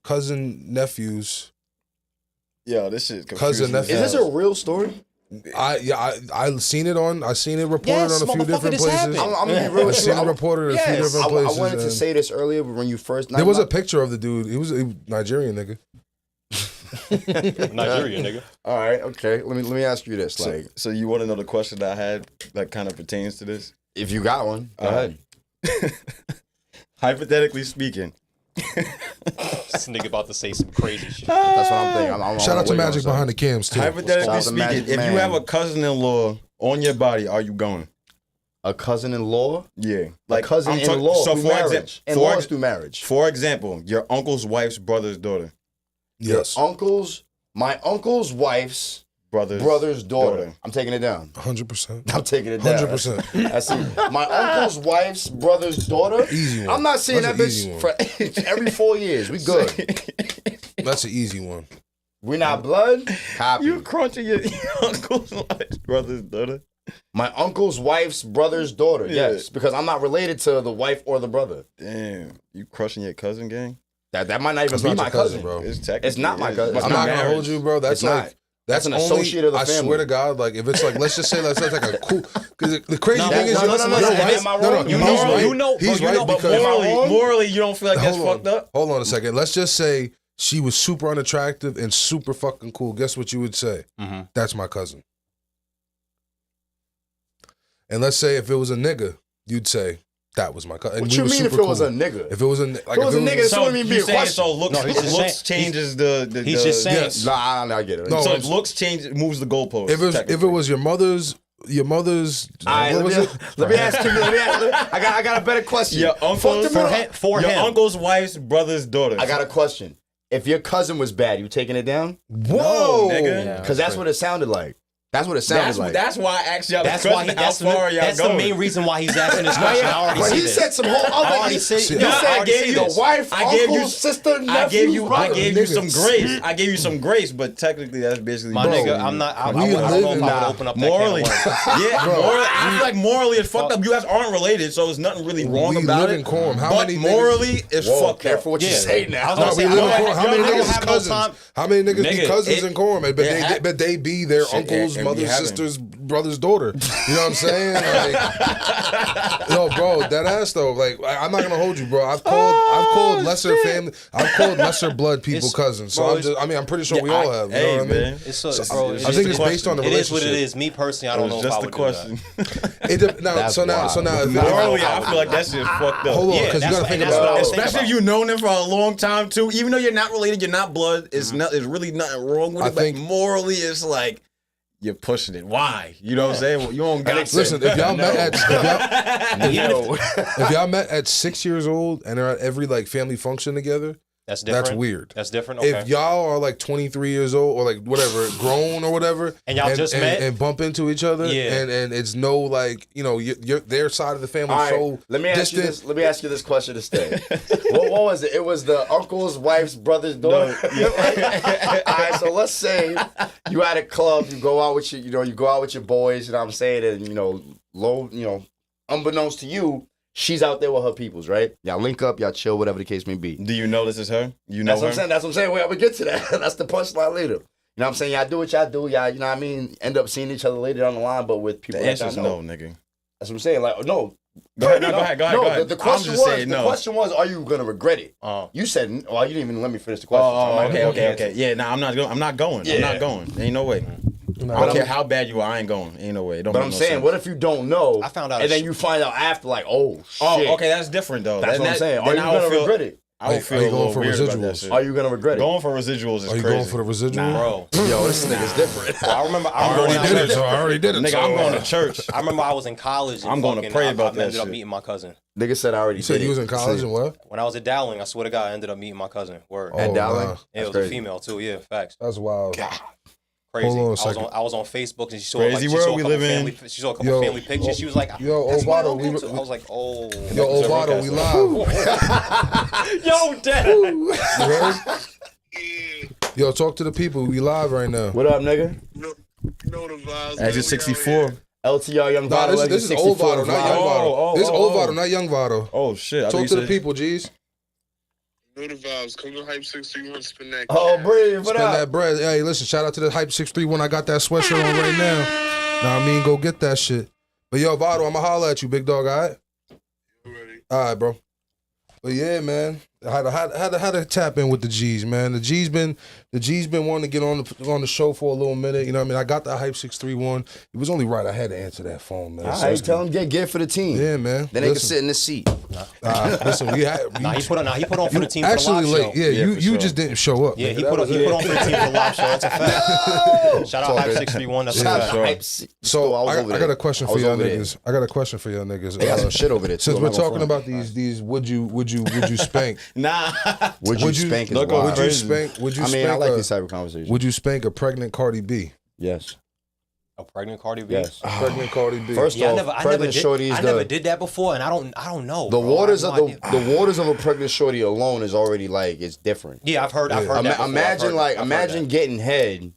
Speaker 3: cousin nephews.
Speaker 4: Yeah, this shit.
Speaker 3: Cousin
Speaker 4: confusing.
Speaker 3: nephew.
Speaker 5: Is this a real story?
Speaker 3: I seen it reported
Speaker 6: Yes,
Speaker 3: on a few
Speaker 6: motherfucker,
Speaker 3: different
Speaker 6: this
Speaker 3: places.
Speaker 6: happened.
Speaker 5: I'm gonna be real
Speaker 3: I
Speaker 5: with
Speaker 3: seen
Speaker 5: you.
Speaker 3: it reported in a few
Speaker 5: Yes.
Speaker 3: different places.
Speaker 5: I wanted to
Speaker 3: and
Speaker 5: say this earlier, but when you first,
Speaker 3: there was a picture of the dude. He was a Nigerian nigga.
Speaker 6: Nigerian nigga.
Speaker 5: All right, okay. Let me ask you this: like,
Speaker 4: So you want to know the question that I had that kind of pertains to this?
Speaker 5: if you got one, go ahead.
Speaker 4: Hypothetically speaking,
Speaker 6: This nigga about to say some crazy shit.
Speaker 5: That's what I'm thinking. I'm
Speaker 3: Shout out to
Speaker 5: waiting on
Speaker 3: Magic
Speaker 5: something.
Speaker 3: behind the cams too.
Speaker 4: hypothetically
Speaker 5: Shout out to
Speaker 4: speaking,
Speaker 5: Magic
Speaker 4: if
Speaker 5: Man.
Speaker 4: you have a cousin-in-law on your body, are you going?
Speaker 5: A cousin-in-law,
Speaker 4: Yeah,
Speaker 5: like cousin-in-law
Speaker 4: So
Speaker 5: through
Speaker 4: for
Speaker 5: marriage.
Speaker 4: example,
Speaker 5: In-laws through marriage.
Speaker 4: for example, your uncle's wife's brother's daughter,
Speaker 3: Yes,
Speaker 5: My uncle's wife's brother's daughter. I'm taking it down.
Speaker 3: 100%.
Speaker 5: I'm taking it down.
Speaker 3: 100%.
Speaker 5: I see. My uncle's wife's brother's daughter.
Speaker 3: Easy one.
Speaker 5: I'm not seeing
Speaker 3: That's
Speaker 5: that
Speaker 3: an easy
Speaker 5: bitch for every 4 years. We good.
Speaker 3: That's an easy one.
Speaker 5: We not blood. Copy.
Speaker 4: You crunching your uncle's wife's brother's daughter?
Speaker 5: My uncle's wife's brother's daughter.
Speaker 4: Yeah.
Speaker 5: Yes, because I'm not related to the wife or the brother.
Speaker 4: Damn, you crushing your cousin, gang?
Speaker 5: That might not even
Speaker 3: That's
Speaker 5: be
Speaker 3: not
Speaker 5: my
Speaker 3: your cousin,
Speaker 5: cousin,
Speaker 3: bro.
Speaker 4: It's technically
Speaker 5: It's not my
Speaker 4: is,
Speaker 5: cousin.
Speaker 4: but
Speaker 5: It's
Speaker 3: I'm
Speaker 5: not
Speaker 3: not gonna
Speaker 4: marriage.
Speaker 3: hold you, bro. That's
Speaker 5: It's
Speaker 3: like
Speaker 5: not.
Speaker 3: that's
Speaker 5: an
Speaker 3: only,
Speaker 5: associate of the
Speaker 3: I
Speaker 5: family.
Speaker 3: swear to God, like if it's like let's just say that's like a cool. Because the crazy
Speaker 6: No,
Speaker 3: thing is,
Speaker 6: no,
Speaker 3: you're
Speaker 6: listen,
Speaker 3: right.
Speaker 6: listen,
Speaker 5: am I wrong?
Speaker 3: He's
Speaker 6: know-
Speaker 3: right.
Speaker 6: you know-
Speaker 3: He's
Speaker 6: bro, you
Speaker 3: right
Speaker 6: know- but
Speaker 3: because
Speaker 4: Morally, you don't feel like that's fucked up?
Speaker 3: Hold on a second. Let's just say she was super unattractive and super fucking cool. Guess what you would say?
Speaker 6: Mm-hmm.
Speaker 3: That's my cousin. And let's say if it was a nigga, you'd say that was my cousin.
Speaker 5: What you mean if it was a nigga?
Speaker 3: If it was a like
Speaker 5: If it was a nigga, this wouldn't even be
Speaker 4: you
Speaker 5: a
Speaker 4: saying
Speaker 5: question.
Speaker 4: so looks,
Speaker 6: No, he's just
Speaker 4: looks
Speaker 6: saying-
Speaker 4: changes the
Speaker 6: he's just saying-
Speaker 3: yes.
Speaker 5: Nah, I get it.
Speaker 3: No,
Speaker 4: so
Speaker 3: I'm-
Speaker 4: looks change moves the goalpost.
Speaker 3: If it
Speaker 4: technically.
Speaker 3: was your mother's your mother's.
Speaker 5: All right,
Speaker 3: What was it?
Speaker 5: let me ask you. I got a better question.
Speaker 4: Your uncle,
Speaker 6: for
Speaker 4: your
Speaker 6: him.
Speaker 4: uncle's wife's brother's daughter.
Speaker 5: I got a question. If your cousin was bad, you taking it down?
Speaker 3: Whoa,
Speaker 4: nigga.
Speaker 5: Because that's what it sounded like. That's what it sounded like.
Speaker 4: That's why I asked y'all.
Speaker 6: That's why
Speaker 4: how far are y'all
Speaker 6: that's
Speaker 4: going?
Speaker 6: the main reason why he's asking this question. I already
Speaker 5: But
Speaker 6: see
Speaker 5: he
Speaker 6: this.
Speaker 5: said some whole other.
Speaker 6: I already see.
Speaker 5: You
Speaker 6: No,
Speaker 5: said
Speaker 6: I already see
Speaker 5: the
Speaker 6: this.
Speaker 5: wife,
Speaker 4: I gave
Speaker 5: uncle,
Speaker 4: you-
Speaker 5: sister, nephew,
Speaker 4: I gave you
Speaker 3: niggas.
Speaker 4: some grace. I gave you some grace, but technically that's basically
Speaker 6: My nigga, I'm not. I don't know if I would open up that
Speaker 4: morally.
Speaker 6: can of worms.
Speaker 4: Yeah, morally, I feel like morally it's fucked up. You guys aren't related, so there's nothing really wrong
Speaker 3: We
Speaker 4: about
Speaker 3: live
Speaker 4: it.
Speaker 3: in quorum. How
Speaker 4: but
Speaker 3: many
Speaker 4: morally, it's
Speaker 5: Whoa,
Speaker 4: fucked
Speaker 5: careful
Speaker 4: up.
Speaker 5: what you say
Speaker 6: I
Speaker 5: now.
Speaker 6: was
Speaker 3: No,
Speaker 6: gonna
Speaker 3: we
Speaker 6: say,
Speaker 3: live in
Speaker 6: I
Speaker 3: quorum.
Speaker 6: don't
Speaker 3: How many
Speaker 6: have
Speaker 3: niggas
Speaker 6: no
Speaker 3: is cousins?
Speaker 6: time.
Speaker 3: How many niggas be
Speaker 4: Nigga,
Speaker 3: cousins in quorum? But
Speaker 4: it
Speaker 3: they be their uncle's,
Speaker 4: it be
Speaker 3: mother's,
Speaker 4: having.
Speaker 3: sister's, brother's daughter. You know what I'm saying? Like, yo, bro, that ass though. Like, I'm not gonna hold you, bro. I've called lesser family. I've called lesser blood people
Speaker 6: It's-
Speaker 3: cousins. So
Speaker 6: bro,
Speaker 3: I'm pretty sure we all have. You know
Speaker 4: Hey
Speaker 3: what I mean?
Speaker 4: man,
Speaker 6: It's so,
Speaker 4: So,
Speaker 6: bro.
Speaker 4: it's
Speaker 3: I
Speaker 4: just
Speaker 3: think
Speaker 4: a
Speaker 3: it's based on the
Speaker 6: It is what
Speaker 3: relationship.
Speaker 6: it is. Me personally, I
Speaker 4: It
Speaker 6: don't know
Speaker 4: was
Speaker 6: if I
Speaker 4: just a
Speaker 6: would
Speaker 4: question.
Speaker 3: Now,
Speaker 5: That's
Speaker 3: so now,
Speaker 5: wild.
Speaker 3: if
Speaker 4: Morally, I feel like that shit's fucked up.
Speaker 3: hold on,
Speaker 6: Yeah,
Speaker 3: because you
Speaker 6: that's
Speaker 3: gotta
Speaker 6: what-
Speaker 3: think
Speaker 6: and that's what I
Speaker 3: about.
Speaker 6: was thinking
Speaker 4: Especially if
Speaker 6: about.
Speaker 4: you've known them for a long time too. Even though you're not related, you're not blood. It's not. There's really nothing wrong with
Speaker 3: I
Speaker 4: it.
Speaker 3: think-
Speaker 4: but morally, it's like you're pushing it. Why? You know what I'm saying? Well, you don't got to.
Speaker 3: Listen, if y'all met at
Speaker 5: Yo.
Speaker 3: if y'all met at 6 years old and are at every like family function together,
Speaker 6: That's different.
Speaker 3: that's weird.
Speaker 6: That's different. Okay.
Speaker 3: If y'all are like 23 years old or like whatever, grown or whatever,
Speaker 6: And y'all just met?
Speaker 3: and bump into each other,
Speaker 6: Yeah.
Speaker 3: and it's no like you're their side of the family
Speaker 5: All right,
Speaker 3: so
Speaker 5: let me ask you
Speaker 3: distant.
Speaker 5: this. Let me ask you this question instead. What was it? It was the uncle's wife's brother's daughter. All right, so let's say you at a club, you go out with you go out with your boys. You know what I'm saying? And unbeknownst to you, she's out there with her peoples, right? Y'all link up, y'all chill, whatever the case may be.
Speaker 4: Do you know this is her? You know
Speaker 5: That's
Speaker 4: her?
Speaker 5: what I'm saying. That's what I'm saying. Wait, I'm gonna get to that. That's the punchline later. You know what I'm saying? Y'all do what y'all do. Y'all, you know what I mean? End up seeing each other later down the line, but with people
Speaker 4: The
Speaker 5: that
Speaker 4: answer's
Speaker 5: y'all know.
Speaker 4: no, nigga.
Speaker 5: That's what I'm saying. Like, no.
Speaker 4: Go ahead, go ahead.
Speaker 5: No, the question
Speaker 4: I'm just
Speaker 5: was,
Speaker 4: saying
Speaker 5: the
Speaker 4: no.
Speaker 5: question was, are you gonna regret it? You said, well, you didn't even let me finish the question. so I'm
Speaker 4: Oh,
Speaker 5: not
Speaker 4: okay,
Speaker 5: gonna
Speaker 4: okay,
Speaker 5: answer.
Speaker 4: okay. Yeah, nah, I'm not going. I'm not going.
Speaker 5: Yeah.
Speaker 4: I'm not going. Ain't no way.
Speaker 3: Nah,
Speaker 4: I don't
Speaker 3: but
Speaker 4: care how bad you are. I ain't going. Ain't no way. It don't
Speaker 5: But
Speaker 4: make
Speaker 5: I'm
Speaker 4: no
Speaker 5: saying,
Speaker 4: sense.
Speaker 5: what if you don't know?
Speaker 6: I found out
Speaker 5: and
Speaker 6: a
Speaker 5: then
Speaker 6: sh-
Speaker 5: you find out after, like, oh shit.
Speaker 4: Oh, okay, that's different though.
Speaker 5: That's
Speaker 4: Then
Speaker 5: what I'm
Speaker 4: that-
Speaker 5: saying. Are
Speaker 4: then
Speaker 5: you
Speaker 4: I would
Speaker 5: gonna
Speaker 4: feel-
Speaker 5: regret it?
Speaker 4: I would
Speaker 3: Are
Speaker 4: feel
Speaker 3: you
Speaker 4: a
Speaker 3: going
Speaker 4: little
Speaker 3: for
Speaker 4: weird about
Speaker 3: residuals?
Speaker 4: that shit.
Speaker 5: Are you gonna regret it?
Speaker 4: Going for residuals is
Speaker 3: Are you
Speaker 4: crazy.
Speaker 3: going for the residual?
Speaker 6: bro.
Speaker 5: Yo, this nigga's different.
Speaker 6: Bro, I remember.
Speaker 3: I already did it, so I already did it.
Speaker 4: Nigga,
Speaker 3: so,
Speaker 4: I'm going to church.
Speaker 6: I remember I was in college. And
Speaker 4: I'm gonna
Speaker 6: fucking-
Speaker 4: pray
Speaker 6: I
Speaker 4: about that
Speaker 6: ended up
Speaker 4: shit.
Speaker 6: meeting my cousin.
Speaker 5: Nigga said I already
Speaker 3: You said
Speaker 5: did
Speaker 3: you
Speaker 5: it.
Speaker 3: was in college and what?
Speaker 6: When I was at Dowling, I swear to God, I ended up meeting my cousin. Word.
Speaker 5: At
Speaker 3: Oh,
Speaker 5: Dowling?
Speaker 3: nah.
Speaker 6: Yeah, it
Speaker 5: That's
Speaker 6: was a
Speaker 5: crazy.
Speaker 6: female too. Yeah, facts.
Speaker 3: That's wild.
Speaker 6: Crazy.
Speaker 3: Hold on a
Speaker 6: I was
Speaker 3: second.
Speaker 6: I was on Facebook and she saw
Speaker 4: Crazy
Speaker 6: like she
Speaker 4: world
Speaker 6: saw a
Speaker 4: we
Speaker 6: couple
Speaker 4: live in.
Speaker 6: family. She saw a couple
Speaker 3: Yo,
Speaker 6: family pictures. She was like,
Speaker 3: yo,
Speaker 6: "That's my
Speaker 3: Ovado,
Speaker 6: uncle
Speaker 3: we-
Speaker 6: too." I was like, "Oh,
Speaker 3: Yo, Ovado, we live.
Speaker 6: yo, dad."
Speaker 3: You heard? Yo, talk to the people. We live right now.
Speaker 5: What up, nigga?
Speaker 1: No the vibes.
Speaker 4: Exit 64.
Speaker 5: LTR Young
Speaker 3: Nah,
Speaker 5: Vado.
Speaker 3: this is old Vado, not young Vado. This is old Vado, not young Vado.
Speaker 4: Oh shit. I thought
Speaker 3: Talk
Speaker 4: you
Speaker 3: to the
Speaker 4: said-
Speaker 3: people, G's.
Speaker 1: Know the vibes. Come to Hype 631, spin that.
Speaker 5: Oh,
Speaker 1: cash.
Speaker 5: Brave, what
Speaker 3: Spend
Speaker 5: up?
Speaker 3: that bread. Hey, listen, shout out to the Hype 631. I got that sweatshirt on right now. Nah, I mean, go get that shit. But yo, Vado, I'ma holler at you, big dog, all right?
Speaker 1: Ready?
Speaker 3: All right, bro. But yeah, man, I had to tap in with the G's, man. The G's been wanting to get on the show for a little minute. You know what I mean? I got the Hype 631. It was only right I had to answer that phone, man.
Speaker 5: All
Speaker 3: So
Speaker 5: right,
Speaker 3: it's
Speaker 5: tell him get for the team.
Speaker 3: Yeah, man.
Speaker 5: Then they can
Speaker 3: Listen.
Speaker 5: sit in the seat.
Speaker 3: Listen, we had.
Speaker 6: Nah, he put on for the team
Speaker 3: Actually,
Speaker 6: for the live
Speaker 3: late.
Speaker 6: show.
Speaker 3: Yeah, you
Speaker 4: for sure.
Speaker 3: just didn't show up.
Speaker 6: Yeah,
Speaker 3: nigga.
Speaker 6: he
Speaker 3: That
Speaker 6: put on
Speaker 3: was it.
Speaker 6: for the team for the live show. That's a fact. Shout out Hype 631. That's a
Speaker 5: Shout out
Speaker 6: fact.
Speaker 5: to Hype Six.
Speaker 3: So
Speaker 5: I was
Speaker 3: I
Speaker 5: over
Speaker 3: got
Speaker 5: there.
Speaker 3: a question
Speaker 5: I
Speaker 3: for
Speaker 5: was
Speaker 3: y'all
Speaker 5: over there.
Speaker 3: niggas. I got a question for y'all niggas.
Speaker 5: They got some shit over there, too.
Speaker 3: Since
Speaker 5: I'm
Speaker 3: we're
Speaker 5: not gonna
Speaker 3: talking
Speaker 5: front.
Speaker 3: about these, would you spank?
Speaker 4: Nah.
Speaker 5: Would you spank his
Speaker 4: Look, would
Speaker 5: wife?
Speaker 3: Would you
Speaker 4: Crazy.
Speaker 3: spank? Would you
Speaker 5: I mean,
Speaker 3: spank?
Speaker 5: I like
Speaker 3: a,
Speaker 5: this type of conversation.
Speaker 3: Would you spank a pregnant Cardi B?
Speaker 5: Yes.
Speaker 6: A pregnant Cardi B.
Speaker 5: Yes.
Speaker 3: Pregnant Cardi B.
Speaker 5: First
Speaker 6: Yeah,
Speaker 5: off, pregnant shorty is
Speaker 6: I never did that before, and I don't know.
Speaker 5: the
Speaker 6: bro.
Speaker 5: waters
Speaker 6: I
Speaker 5: of
Speaker 6: have no idea.
Speaker 5: the waters of a pregnant shorty alone is already like it's different.
Speaker 6: Yeah, I've heard that before.
Speaker 5: Imagine
Speaker 6: I've heard
Speaker 5: imagine
Speaker 6: that.
Speaker 5: getting head,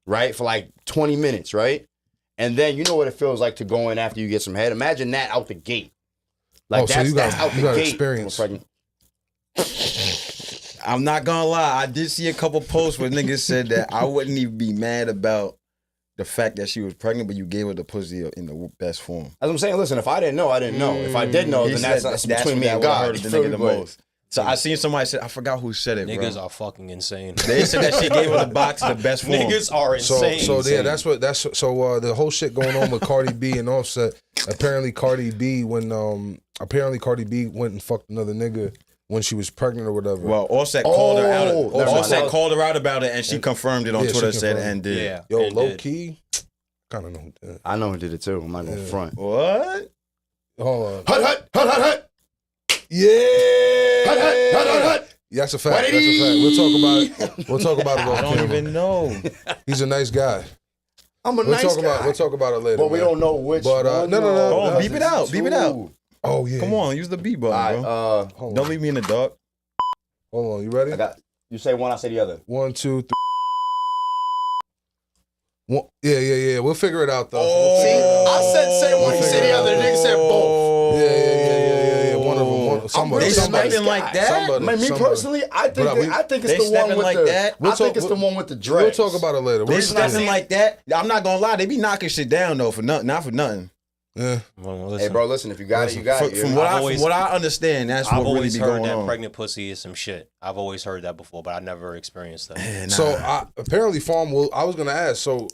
Speaker 5: right, for like 20 minutes, right? And then you know what it feels like to go in after you get some head. Imagine that out the gate. Like
Speaker 3: Oh, so
Speaker 5: that's,
Speaker 3: you got-
Speaker 5: that's out
Speaker 3: you
Speaker 5: the
Speaker 3: got
Speaker 5: gate.
Speaker 3: experience.
Speaker 5: from a pregnant-
Speaker 4: I'm not gonna lie. I did see a couple posts where niggas said that I wouldn't even be mad about the fact that she was pregnant, but you gave her the pussy in the best form.
Speaker 5: As I'm saying, listen, if I didn't know, I didn't know. If I did know,
Speaker 4: He
Speaker 5: then
Speaker 4: said
Speaker 5: that's
Speaker 4: that-
Speaker 5: between me
Speaker 4: what
Speaker 5: and
Speaker 4: I
Speaker 5: God.
Speaker 4: heard
Speaker 5: You
Speaker 4: the
Speaker 5: feel
Speaker 4: nigga
Speaker 5: me?
Speaker 4: the most. So I seen somebody said, I forgot who said it,
Speaker 6: Niggas
Speaker 4: bro.
Speaker 6: are fucking insane.
Speaker 4: They said that she gave her the box in the best form.
Speaker 6: Niggas are
Speaker 3: So
Speaker 6: insane.
Speaker 3: yeah, that's the whole shit going on with Cardi B and Offset. Apparently Cardi B went and fucked another nigga when she was pregnant or whatever.
Speaker 4: Well, Offset called her out.
Speaker 5: never mind.
Speaker 4: Offset called her out about it, and she confirmed it on
Speaker 3: Yeah, she
Speaker 4: Twitter. Said
Speaker 3: confirmed.
Speaker 4: and did.
Speaker 6: yeah,
Speaker 3: Yo,
Speaker 6: it
Speaker 3: low
Speaker 6: did.
Speaker 3: key, kind of know who did it.
Speaker 5: I know who did it too. I'm not going front.
Speaker 4: What?
Speaker 3: Hold on.
Speaker 5: Hut.
Speaker 3: Yeah.
Speaker 5: Hut.
Speaker 3: Yeah, that's a fact. That's a fact. We'll talk about it. We'll talk about it off
Speaker 4: I don't
Speaker 3: camera.
Speaker 4: even know.
Speaker 3: He's a nice guy.
Speaker 5: I'm a
Speaker 3: We'll
Speaker 5: nice
Speaker 3: talk
Speaker 5: guy.
Speaker 3: about. We'll talk about it later.
Speaker 5: But we
Speaker 3: man.
Speaker 5: don't know which.
Speaker 3: But,
Speaker 5: one,
Speaker 3: no.
Speaker 4: Oh, beep it out. Beep it out.
Speaker 3: Oh yeah.
Speaker 4: Come on, use the B button,
Speaker 5: All
Speaker 4: bro.
Speaker 5: right,
Speaker 3: Hold
Speaker 4: Don't
Speaker 3: on.
Speaker 4: leave me in the dark.
Speaker 3: Hold on. You ready?
Speaker 5: I got. You say one, I say the other.
Speaker 3: 1, 2, 3. One, yeah. We'll figure it out though.
Speaker 4: Oh.
Speaker 5: See, I said say one, you
Speaker 3: We'll
Speaker 5: say the
Speaker 3: figure it
Speaker 5: other.
Speaker 3: out.
Speaker 5: The nigga said both.
Speaker 3: Yeah. One of them. Somebody.
Speaker 5: really
Speaker 4: They
Speaker 5: somebody.
Speaker 4: stepping like that?
Speaker 3: Somebody.
Speaker 5: Man, me personally, I think
Speaker 3: But
Speaker 5: I think
Speaker 4: they
Speaker 5: it's the one
Speaker 4: stepping
Speaker 5: with
Speaker 4: like
Speaker 5: the.
Speaker 4: that?
Speaker 5: I think it's the one with the dreads.
Speaker 3: We'll talk about it later.
Speaker 4: They
Speaker 3: Reason I
Speaker 4: stepping
Speaker 3: say-
Speaker 4: like that. I'm not gonna lie, they be knocking shit down though for nothing, not for nothing.
Speaker 3: Yeah.
Speaker 6: Well,
Speaker 5: Hey,
Speaker 6: listen,
Speaker 5: bro, listen. If you got it, you got it.
Speaker 4: From
Speaker 6: I've
Speaker 4: what I understand, that's
Speaker 6: I've
Speaker 4: what really
Speaker 6: always
Speaker 4: be
Speaker 6: heard
Speaker 4: going
Speaker 6: that
Speaker 4: on.
Speaker 6: pregnant pussy is some shit. I've always heard that before, but I never experienced that.
Speaker 4: Yeah, nah.
Speaker 3: So apparently, Farm. I was gonna ask. So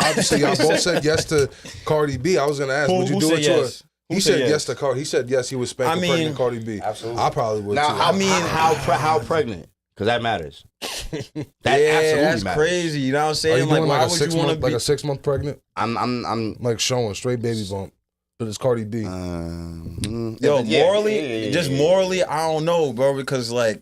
Speaker 3: obviously, y'all both said yes to Cardi B. I was gonna ask, would you
Speaker 4: Who
Speaker 3: do
Speaker 4: said
Speaker 3: it to
Speaker 4: yes?
Speaker 3: her?
Speaker 4: Who
Speaker 3: He
Speaker 4: said
Speaker 3: said
Speaker 4: yes?
Speaker 3: yes to Cardi. He said yes. He would spank
Speaker 4: I
Speaker 3: a
Speaker 4: mean,
Speaker 3: pregnant Cardi B.
Speaker 5: absolutely.
Speaker 3: I probably would.
Speaker 5: Now,
Speaker 3: too.
Speaker 5: I mean, how pregnant? Because that matters. That absolutely
Speaker 4: that's
Speaker 5: matters.
Speaker 4: crazy. You know what I'm
Speaker 3: Are
Speaker 4: saying?
Speaker 3: you
Speaker 4: Like,
Speaker 3: doing
Speaker 4: why
Speaker 3: like a
Speaker 4: would
Speaker 3: 6
Speaker 4: you want to
Speaker 3: month,
Speaker 4: be?
Speaker 3: like a 6 month pregnant?
Speaker 5: I'm
Speaker 3: Like showing straight baby bump, but it's Cardi B.
Speaker 4: Yo,
Speaker 5: yeah,
Speaker 4: morally,
Speaker 5: yeah.
Speaker 4: just morally, I don't know, bro, because like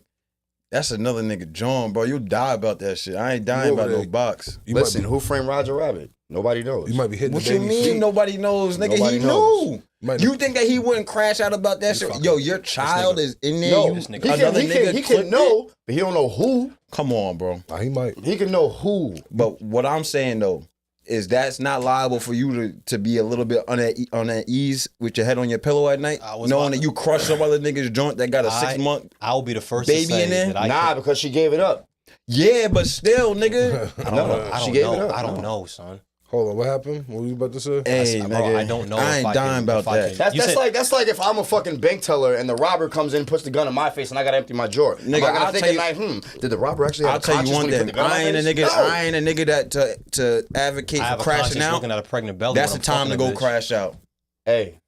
Speaker 4: that's another nigga John, bro. You die about that shit. I ain't dying
Speaker 3: You
Speaker 4: about
Speaker 3: over
Speaker 4: no
Speaker 3: there.
Speaker 4: box.
Speaker 3: You
Speaker 5: Listen,
Speaker 3: might
Speaker 5: who framed Roger Rabbit? Nobody knows.
Speaker 3: be, you might be hitting
Speaker 4: What
Speaker 3: the
Speaker 4: you
Speaker 3: baby
Speaker 4: mean?
Speaker 3: feet.
Speaker 4: Nobody knows, nigga.
Speaker 5: Nobody
Speaker 4: He
Speaker 5: knows.
Speaker 4: knew.
Speaker 3: Might
Speaker 4: You
Speaker 3: not-
Speaker 4: think that he wouldn't crash out about that shit?
Speaker 3: fucking-
Speaker 4: Yo, your child is in there.
Speaker 5: No,
Speaker 4: you,
Speaker 6: This nigga-
Speaker 4: another nigga
Speaker 5: he
Speaker 4: clipped
Speaker 5: can know, but he don't know who.
Speaker 4: it? Come on, bro.
Speaker 3: Nah, he might.
Speaker 5: He can know who.
Speaker 4: But what I'm saying though is that's not liable for you to be a little bit on that ease with your head on your pillow at night,
Speaker 6: I was
Speaker 4: knowing
Speaker 6: about-
Speaker 4: that you crushed some other nigga's joint that got a 6 month.
Speaker 6: I'll be the first
Speaker 4: Baby
Speaker 6: to say
Speaker 4: in there?
Speaker 6: that I
Speaker 5: Nah,
Speaker 6: could-
Speaker 5: because she gave it up.
Speaker 4: Yeah, but still, nigga.
Speaker 6: I don't know. I
Speaker 5: She
Speaker 6: don't
Speaker 5: gave it
Speaker 6: know.
Speaker 5: up.
Speaker 6: I don't know, son.
Speaker 3: Hold on, what happened? What were you about to say?
Speaker 4: Hey,
Speaker 6: Bro,
Speaker 4: nigga.
Speaker 6: I don't know
Speaker 4: I
Speaker 6: if
Speaker 4: ain't
Speaker 6: I
Speaker 4: dying
Speaker 6: can-
Speaker 4: about
Speaker 6: if I
Speaker 4: that.
Speaker 6: can-
Speaker 5: That's
Speaker 6: You said-
Speaker 5: that's like if I'm a fucking bank teller and the robber comes in, puts the gun in my face, and I gotta empty my drawer.
Speaker 4: Nigga,
Speaker 5: Am I gonna
Speaker 4: I'll
Speaker 5: think
Speaker 4: tell
Speaker 5: at
Speaker 4: you-
Speaker 5: night, did the robber actually have
Speaker 4: I'll tell you one
Speaker 5: conscience when he
Speaker 4: thing.
Speaker 5: put the gun in my
Speaker 4: I ain't a
Speaker 5: face?
Speaker 4: nigga.
Speaker 5: No.
Speaker 4: I ain't a nigga that to advocate
Speaker 6: I
Speaker 4: for
Speaker 6: have a
Speaker 4: crashing
Speaker 6: conscience
Speaker 4: out.
Speaker 6: looking at a pregnant belly.
Speaker 4: That's
Speaker 6: when
Speaker 4: the
Speaker 6: I'm
Speaker 4: time to
Speaker 6: fucking
Speaker 4: go
Speaker 6: a bitch.
Speaker 4: crash out,
Speaker 5: Hey,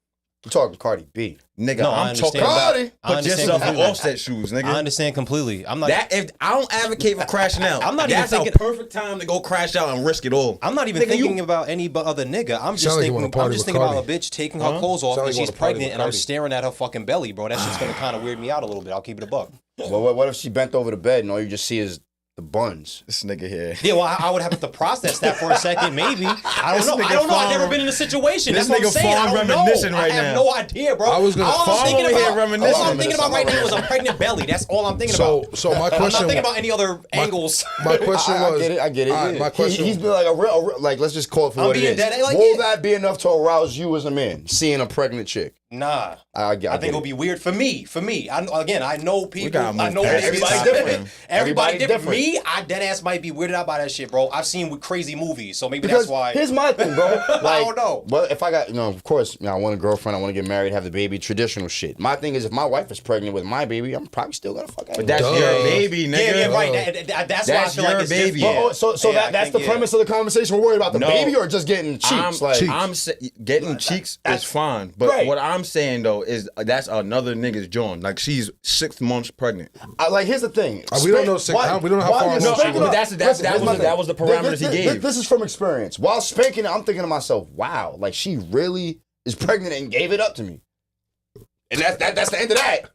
Speaker 5: you talking Cardi B?
Speaker 4: nigga.
Speaker 6: No, I
Speaker 4: I'm
Speaker 6: understand.
Speaker 4: talking about
Speaker 5: Cardi.
Speaker 6: I
Speaker 4: put
Speaker 6: understand
Speaker 4: yourself in
Speaker 6: completely.
Speaker 4: Offset shoes, nigga.
Speaker 6: I understand completely. I'm not.
Speaker 4: That if I don't advocate for crashing out,
Speaker 6: I'm not even
Speaker 4: that's
Speaker 6: thinking-
Speaker 4: a perfect time to go crash out and risk it all.
Speaker 6: I'm not even
Speaker 4: Nigga,
Speaker 6: thinking
Speaker 4: you-
Speaker 6: about any but other nigga. I'm just
Speaker 3: Sound like you
Speaker 6: thinking.
Speaker 3: wanna party
Speaker 6: I'm just
Speaker 3: with
Speaker 6: thinking about a
Speaker 3: Cardi.
Speaker 6: bitch taking her clothes off
Speaker 3: Sound like
Speaker 6: and
Speaker 3: you
Speaker 6: she's
Speaker 3: wanna party
Speaker 6: pregnant,
Speaker 3: with
Speaker 6: and I'm
Speaker 3: Cardi.
Speaker 6: staring at her fucking belly, bro. That shit's gonna kind of weird me out a little bit. I'll keep it a buck.
Speaker 5: Well, what if she bent over the bed and all you just see is the buns?
Speaker 4: This nigga here.
Speaker 6: Yeah, well, I would have to process that for a second, maybe. I
Speaker 4: This
Speaker 6: don't know.
Speaker 4: nigga
Speaker 6: I don't know. I've never
Speaker 4: farm-
Speaker 6: been in a situation.
Speaker 4: this
Speaker 6: That's what I'm
Speaker 4: nigga
Speaker 6: saying. I
Speaker 4: farm
Speaker 6: don't know.
Speaker 4: reminiscing
Speaker 6: I
Speaker 4: right
Speaker 6: have
Speaker 4: now.
Speaker 6: no idea, bro.
Speaker 3: I was gonna-
Speaker 6: all I'm
Speaker 4: Farm
Speaker 6: thinking
Speaker 4: over here
Speaker 6: about,
Speaker 4: reminiscing.
Speaker 6: all I'm thinking about right now is a pregnant belly. That's all I'm thinking
Speaker 3: So,
Speaker 6: about.
Speaker 3: so my
Speaker 6: I'm not
Speaker 3: question.
Speaker 6: thinking about any other angles.
Speaker 3: My question
Speaker 5: I
Speaker 3: was.
Speaker 5: get it. I get it.
Speaker 3: All right,
Speaker 5: yeah.
Speaker 3: my question.
Speaker 5: He's been like a real, like let's just call it for
Speaker 6: I'm
Speaker 5: what it
Speaker 6: being
Speaker 5: is.
Speaker 6: dead, like,
Speaker 5: Will
Speaker 6: yeah.
Speaker 5: that be enough to arouse you as a man seeing a pregnant chick?
Speaker 6: Nah.
Speaker 5: I
Speaker 6: think it'll be weird for me. I know people.
Speaker 4: gotta move
Speaker 6: I know
Speaker 4: past
Speaker 6: everybody
Speaker 5: this
Speaker 6: different.
Speaker 5: topic.
Speaker 6: Everybody
Speaker 5: Everybody
Speaker 6: different.
Speaker 5: different.
Speaker 6: Me, I dead ass might be weirded out by that shit, bro. I've seen crazy movies, so maybe
Speaker 5: Because
Speaker 6: that's why.
Speaker 5: here's my thing, bro. Like,
Speaker 6: I don't know.
Speaker 5: Well, if I got, of course, I want a girlfriend, I want to get married, have the baby, traditional shit. My thing is, if my wife is pregnant with my baby, I'm probably still gonna fuck.
Speaker 4: But that's
Speaker 3: Duh.
Speaker 4: your baby, nigga.
Speaker 6: Yeah, right. That's why I
Speaker 4: That's
Speaker 6: feel like
Speaker 4: your
Speaker 6: it's
Speaker 4: baby.
Speaker 6: different.
Speaker 5: So
Speaker 6: Yeah, I
Speaker 5: that's the
Speaker 6: think, yeah.
Speaker 5: premise of the conversation. We're worried about the
Speaker 4: No.
Speaker 5: baby or just getting cheeks.
Speaker 4: Getting cheeks is
Speaker 5: that's-
Speaker 4: fine, but
Speaker 5: right.
Speaker 4: what I'm saying though is that's another nigga's John. Like she's 6 months pregnant.
Speaker 5: Here's the thing.
Speaker 3: We don't know we don't know how far along she was.
Speaker 4: But that was the parameters he gave.
Speaker 5: This is from experience. While spanking it, I'm thinking to myself, wow, like she really is pregnant and gave it up to me. And that's the end of that.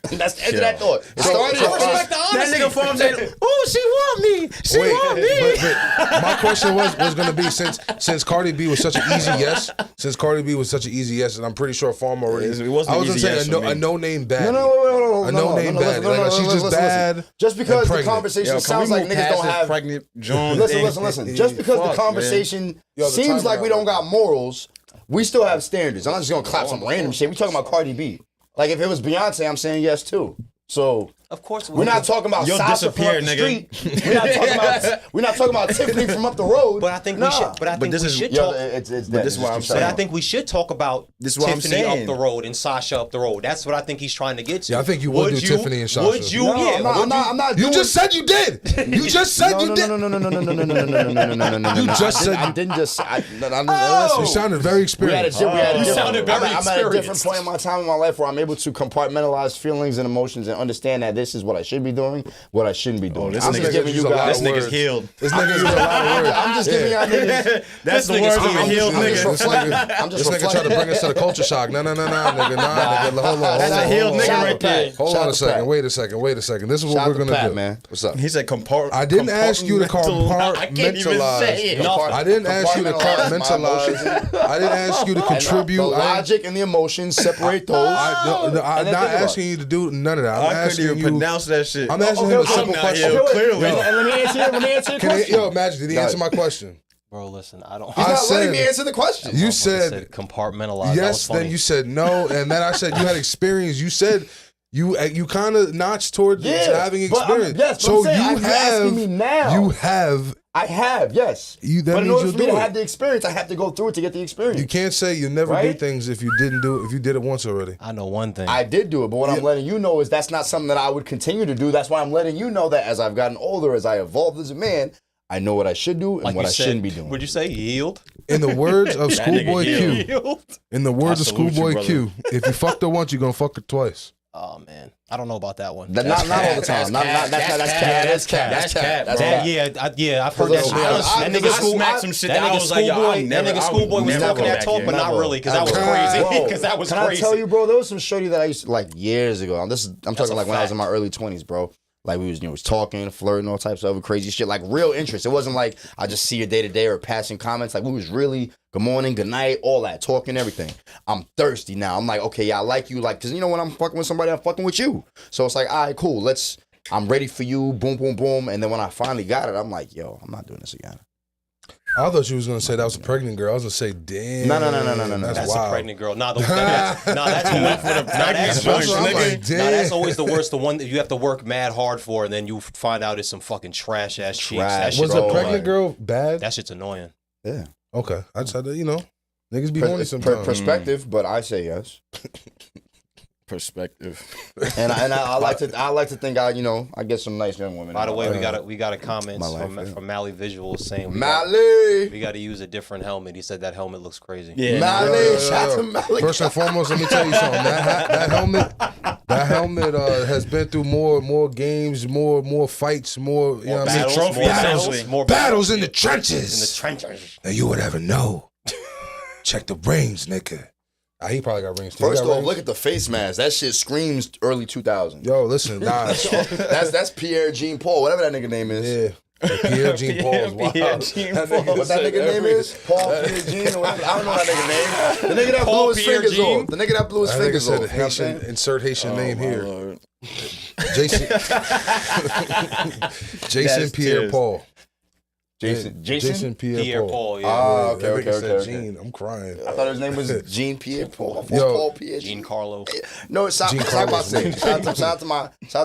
Speaker 5: That's the end of that thought. It started
Speaker 6: I respect the
Speaker 4: That
Speaker 6: honesty.
Speaker 4: nigga farm saying, "Oh, she want me. She want me."
Speaker 3: but my question was going to be since Cardi B was such an easy yes, and I'm pretty sure Farm already.
Speaker 4: It wasn't
Speaker 3: I was
Speaker 4: easy
Speaker 3: gonna
Speaker 4: yes
Speaker 3: say
Speaker 4: for me.
Speaker 3: a no name bad.
Speaker 5: No.
Speaker 3: A no-name baddie. Like, she's just bad
Speaker 5: Just because
Speaker 3: and
Speaker 5: the
Speaker 3: pregnant.
Speaker 5: conversation
Speaker 4: Yo,
Speaker 5: sounds like niggas don't have.
Speaker 4: pregnant John.
Speaker 5: Listen. Just because the conversation
Speaker 3: Yo, the
Speaker 5: seems
Speaker 3: timer
Speaker 5: like we
Speaker 3: out.
Speaker 5: don't got morals, we still have standards. I'm not just gonna clap some random shit. We talking about Cardi B. Like if it was Beyonce, I'm saying yes too. So
Speaker 6: Of course,
Speaker 5: we're not talking about
Speaker 4: You'll
Speaker 5: Sasha from up
Speaker 4: disappear,
Speaker 5: the
Speaker 4: nigga.
Speaker 5: street. We're not talking about Tiffany from up the road.
Speaker 6: But I think
Speaker 5: Nah.
Speaker 6: we should. But I think
Speaker 4: this
Speaker 6: we
Speaker 4: is-
Speaker 6: should
Speaker 5: Yo,
Speaker 6: talk.
Speaker 5: it's
Speaker 4: But this is what I'm
Speaker 6: But
Speaker 4: saying.
Speaker 6: I think we should talk about
Speaker 4: This is what I'm
Speaker 6: Tiffany up
Speaker 4: saying.
Speaker 6: the road and Sasha up the road. That's what I think he's trying to get to.
Speaker 3: Yeah, I think you would do Tiffany and Sasha.
Speaker 6: Would you?
Speaker 5: No,
Speaker 6: Yeah.
Speaker 5: I'm not
Speaker 3: You
Speaker 5: doing-
Speaker 3: just said you did. You just said you did.
Speaker 5: No.
Speaker 3: You just said
Speaker 5: I
Speaker 3: you-
Speaker 5: didn't just.
Speaker 3: You
Speaker 5: Listen.
Speaker 3: sounded very experienced.
Speaker 6: You sounded very
Speaker 5: I'm at a different
Speaker 6: experienced.
Speaker 5: point in my time in my life where I'm able to compartmentalize feelings and emotions and understand that this is what I should be doing, what I shouldn't be doing.
Speaker 4: this
Speaker 5: I'm
Speaker 4: nigga's
Speaker 5: just giving you guys.
Speaker 4: This nigga's healed.
Speaker 3: This nigga used a lot of words.
Speaker 5: I'm just giving y'all niggas.
Speaker 4: That's the word of a healed nigga.
Speaker 3: This nigga trying to bring us to the culture shock. No, nigga, nigga. Hold on.
Speaker 4: That's a healed nigga right there.
Speaker 3: Hold on a second. Wait a second. This is what we're gonna do,
Speaker 5: man. What's up?
Speaker 4: He said
Speaker 3: I didn't ask you to compartmentalize.
Speaker 4: I can't even say it.
Speaker 3: I didn't ask you to compartmentalize. I didn't ask you to contribute.
Speaker 5: The logic and the emotions, separate those.
Speaker 3: I'm not asking you to do none of that. I'm
Speaker 4: I couldn't
Speaker 3: asking
Speaker 4: even
Speaker 3: you.
Speaker 4: pronounce that shit.
Speaker 3: I'm asking him a simple question.
Speaker 4: Clearly.
Speaker 5: And let me answer your question.
Speaker 3: Yo, Magic, did he answer my question?
Speaker 6: Bro, listen, I don't.
Speaker 5: He's not letting me answer the question.
Speaker 3: You said
Speaker 6: compartmentalize.
Speaker 3: yes, then you said no, and then I said you had experience. You said you kind of notched towards having experience.
Speaker 5: So you asking me now.
Speaker 3: You have.
Speaker 5: I have, yes. But in order for me to have the experience, I have to go through it to get the experience.
Speaker 3: You can't say you never do things if you didn't do it. If you did it once already.
Speaker 6: I know one thing.
Speaker 5: I did do it, but what I'm letting you know is that's not something that I would continue to do. That's why I'm letting you know that as I've gotten older, as I evolved as a man, I know what I should do and what I shouldn't be doing.
Speaker 6: Would you say yield?
Speaker 3: In the words of Schoolboy Q. In the words of Schoolboy Q, if you fucked her once, you're gonna fuck her twice.
Speaker 6: Oh man, I don't know about that one.
Speaker 5: Not all the time. That's cap.
Speaker 6: Yeah, I've heard that shit. That nigga smacked some shit. That nigga Schoolboy was talking that talk, but not really, because that was crazy. Because that was crazy.
Speaker 5: Can I tell you, bro? There was some shorty that I used to like years ago. I'm talking like when I was in my early 20s, bro. Like we was talking, flirting, all types of other crazy shit. Like real interest. It wasn't like I just see you day to day or passing comments. Like we was really good morning, good night, all that, talking, everything. I'm thirsty now. I'm like, okay, yeah, I like you, like, cause you know when I'm fucking with somebody, I'm fucking with you. So it's like, all right, cool. I'm ready for you. Boom, boom, boom. And then when I finally got it, I'm like, yo, I'm not doing this again.
Speaker 3: I thought you was gonna say that was a pregnant girl. I was gonna say, damn.
Speaker 5: No.
Speaker 6: That's
Speaker 3: wild.
Speaker 6: a pregnant girl. That's always the worst. The one that you have to work mad hard for, and then you find out it's some fucking trash ass cheeks. That
Speaker 3: Was a pregnant girl bad?
Speaker 6: That shit's annoying.
Speaker 5: Yeah.
Speaker 3: Okay, I just had to, niggas be horny sometimes.
Speaker 5: Perspective, but I say yes.
Speaker 4: Perspective.
Speaker 5: And I like to think I get some nice young women.
Speaker 6: By the way, we got a comment from Mally Visuals saying we got to use a different helmet. He said that helmet looks crazy.
Speaker 5: Yeah, Mally, shout out to Mally.
Speaker 3: First and foremost, let me tell you something. That helmet has been through more games, more fights, more battles in the trenches. Than you would ever know. Check the rings, nigga. He probably got rings too.
Speaker 5: First off, look at the face mask. That shit screams early 2000s.
Speaker 3: Yo, listen, nah.
Speaker 5: that's Pierre Jean Paul, whatever that nigga name is.
Speaker 3: Yeah. Pierre Jean Paul is wild.
Speaker 5: What that nigga name is? Paul Pierre Jean or whatever. I don't know that nigga name. The nigga that blew his fingers off. The nigga that blew his fingers off.
Speaker 3: Haitian, insert Haitian name here.
Speaker 4: Lord.
Speaker 3: Jason Pierre Paul.
Speaker 5: Jason
Speaker 6: Pierre Paul. Yeah.
Speaker 5: Okay.
Speaker 3: Gene, I'm crying.
Speaker 5: I thought his name was Jean Pierre Paul.
Speaker 3: Yo,
Speaker 5: Paul Pierre
Speaker 6: Jean Carlo.
Speaker 5: No, it's not my thing. Shout out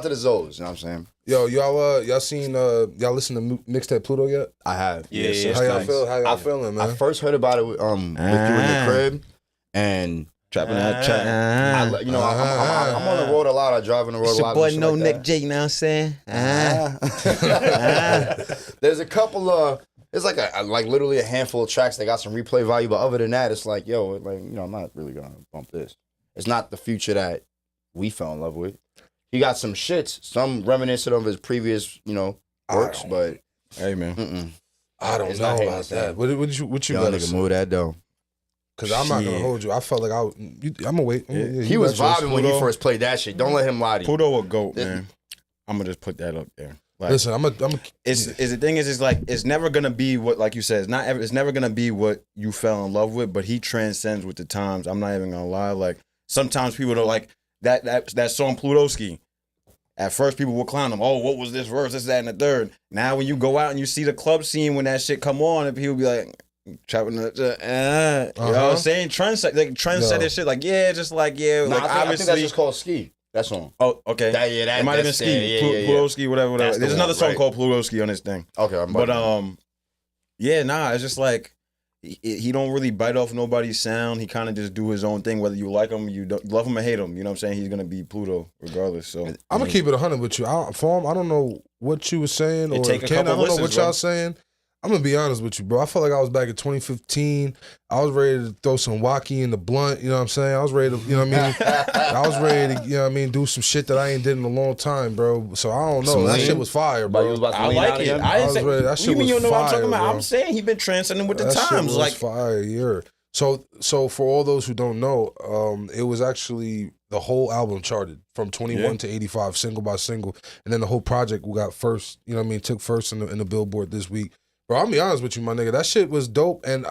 Speaker 5: to the Zoes. You know what I'm saying?
Speaker 3: Yo, y'all seen y'all listen to Mixtape Pluto yet?
Speaker 5: I have.
Speaker 6: Yeah.
Speaker 3: How y'all feel? How y'all feeling, man?
Speaker 5: I first heard about it with you in the crib, and
Speaker 4: Trapping that trap.
Speaker 5: I'm on the road a lot. I drive on the road a lot.
Speaker 7: Boy, no Nick J, you know what I'm saying?
Speaker 5: There's a couple of, it's like literally a handful of tracks that got some replay value, but other than that, it's like, yo, I'm not really gonna bump this. It's not the Future that we fell in love with. He got some shits, some reminiscent of his previous, works, but
Speaker 4: hey man,
Speaker 3: I don't know about that. What you gonna
Speaker 5: nigga move that though?
Speaker 3: Because I'm not gonna hold you. I felt like I'm gonna wait.
Speaker 5: Yeah, he was vibing when he first played that shit. Don't let him lie to you.
Speaker 4: Pluto a goat, man. I'm gonna just put that up there. Like,
Speaker 3: listen, I'm a.
Speaker 4: It's the thing is like it's never gonna be what, like you said, it's never gonna be what you fell in love with. But he transcends with the times. I'm not even gonna lie. Like sometimes people don't like that song Plutoski. At first, people will clown him. Oh, what was this verse? This, that, and the third. Now, when you go out and you see the club scene when that shit come on, and people be like, trapping you know what I'm saying? Trendset shit. Like, just like,
Speaker 5: Nah,
Speaker 4: like,
Speaker 5: I think that's just called Ski. That song.
Speaker 4: Oh, okay. It might have been Ski. Plutoski, whatever. There's another song called Plutoski on this thing.
Speaker 5: Okay,
Speaker 4: it's just like, he don't really bite off nobody's sound. He kind of just do his own thing, whether you like him, you love him or hate him. You know what I'm saying? He's gonna be Pluto regardless. So
Speaker 3: I'm gonna keep it 100 with you. I don't know what you were saying, or Ken, I don't know what y'all saying. I'm gonna be honest with you, bro. I felt like I was back in 2015. I was ready to throw some wacky in the blunt. You know what I'm saying? I was ready to, you know what I mean? I was ready to, you know what I mean, do some shit that I ain't did in a long time, bro. So I don't know.
Speaker 5: Some
Speaker 3: That
Speaker 5: lean?
Speaker 3: shit was fire,
Speaker 5: But you
Speaker 3: bro.
Speaker 5: was about to
Speaker 4: I
Speaker 5: lean
Speaker 4: like
Speaker 5: out
Speaker 4: it.
Speaker 5: again?
Speaker 4: I didn't say.
Speaker 3: ready. That shit
Speaker 4: You mean you
Speaker 3: was
Speaker 4: know what I'm talking
Speaker 3: fire,
Speaker 4: about?
Speaker 3: bro.
Speaker 4: I'm saying he been transcending with the
Speaker 3: That shit
Speaker 4: times.
Speaker 3: was
Speaker 4: Like
Speaker 3: fire, yeah. So for all those who don't know, it was actually the whole album charted from 21 to 85, single by single, and then the whole project got first. You know what I mean? Took first in the Billboard this week. Bro, I'll be honest with you, my nigga. That shit was dope, and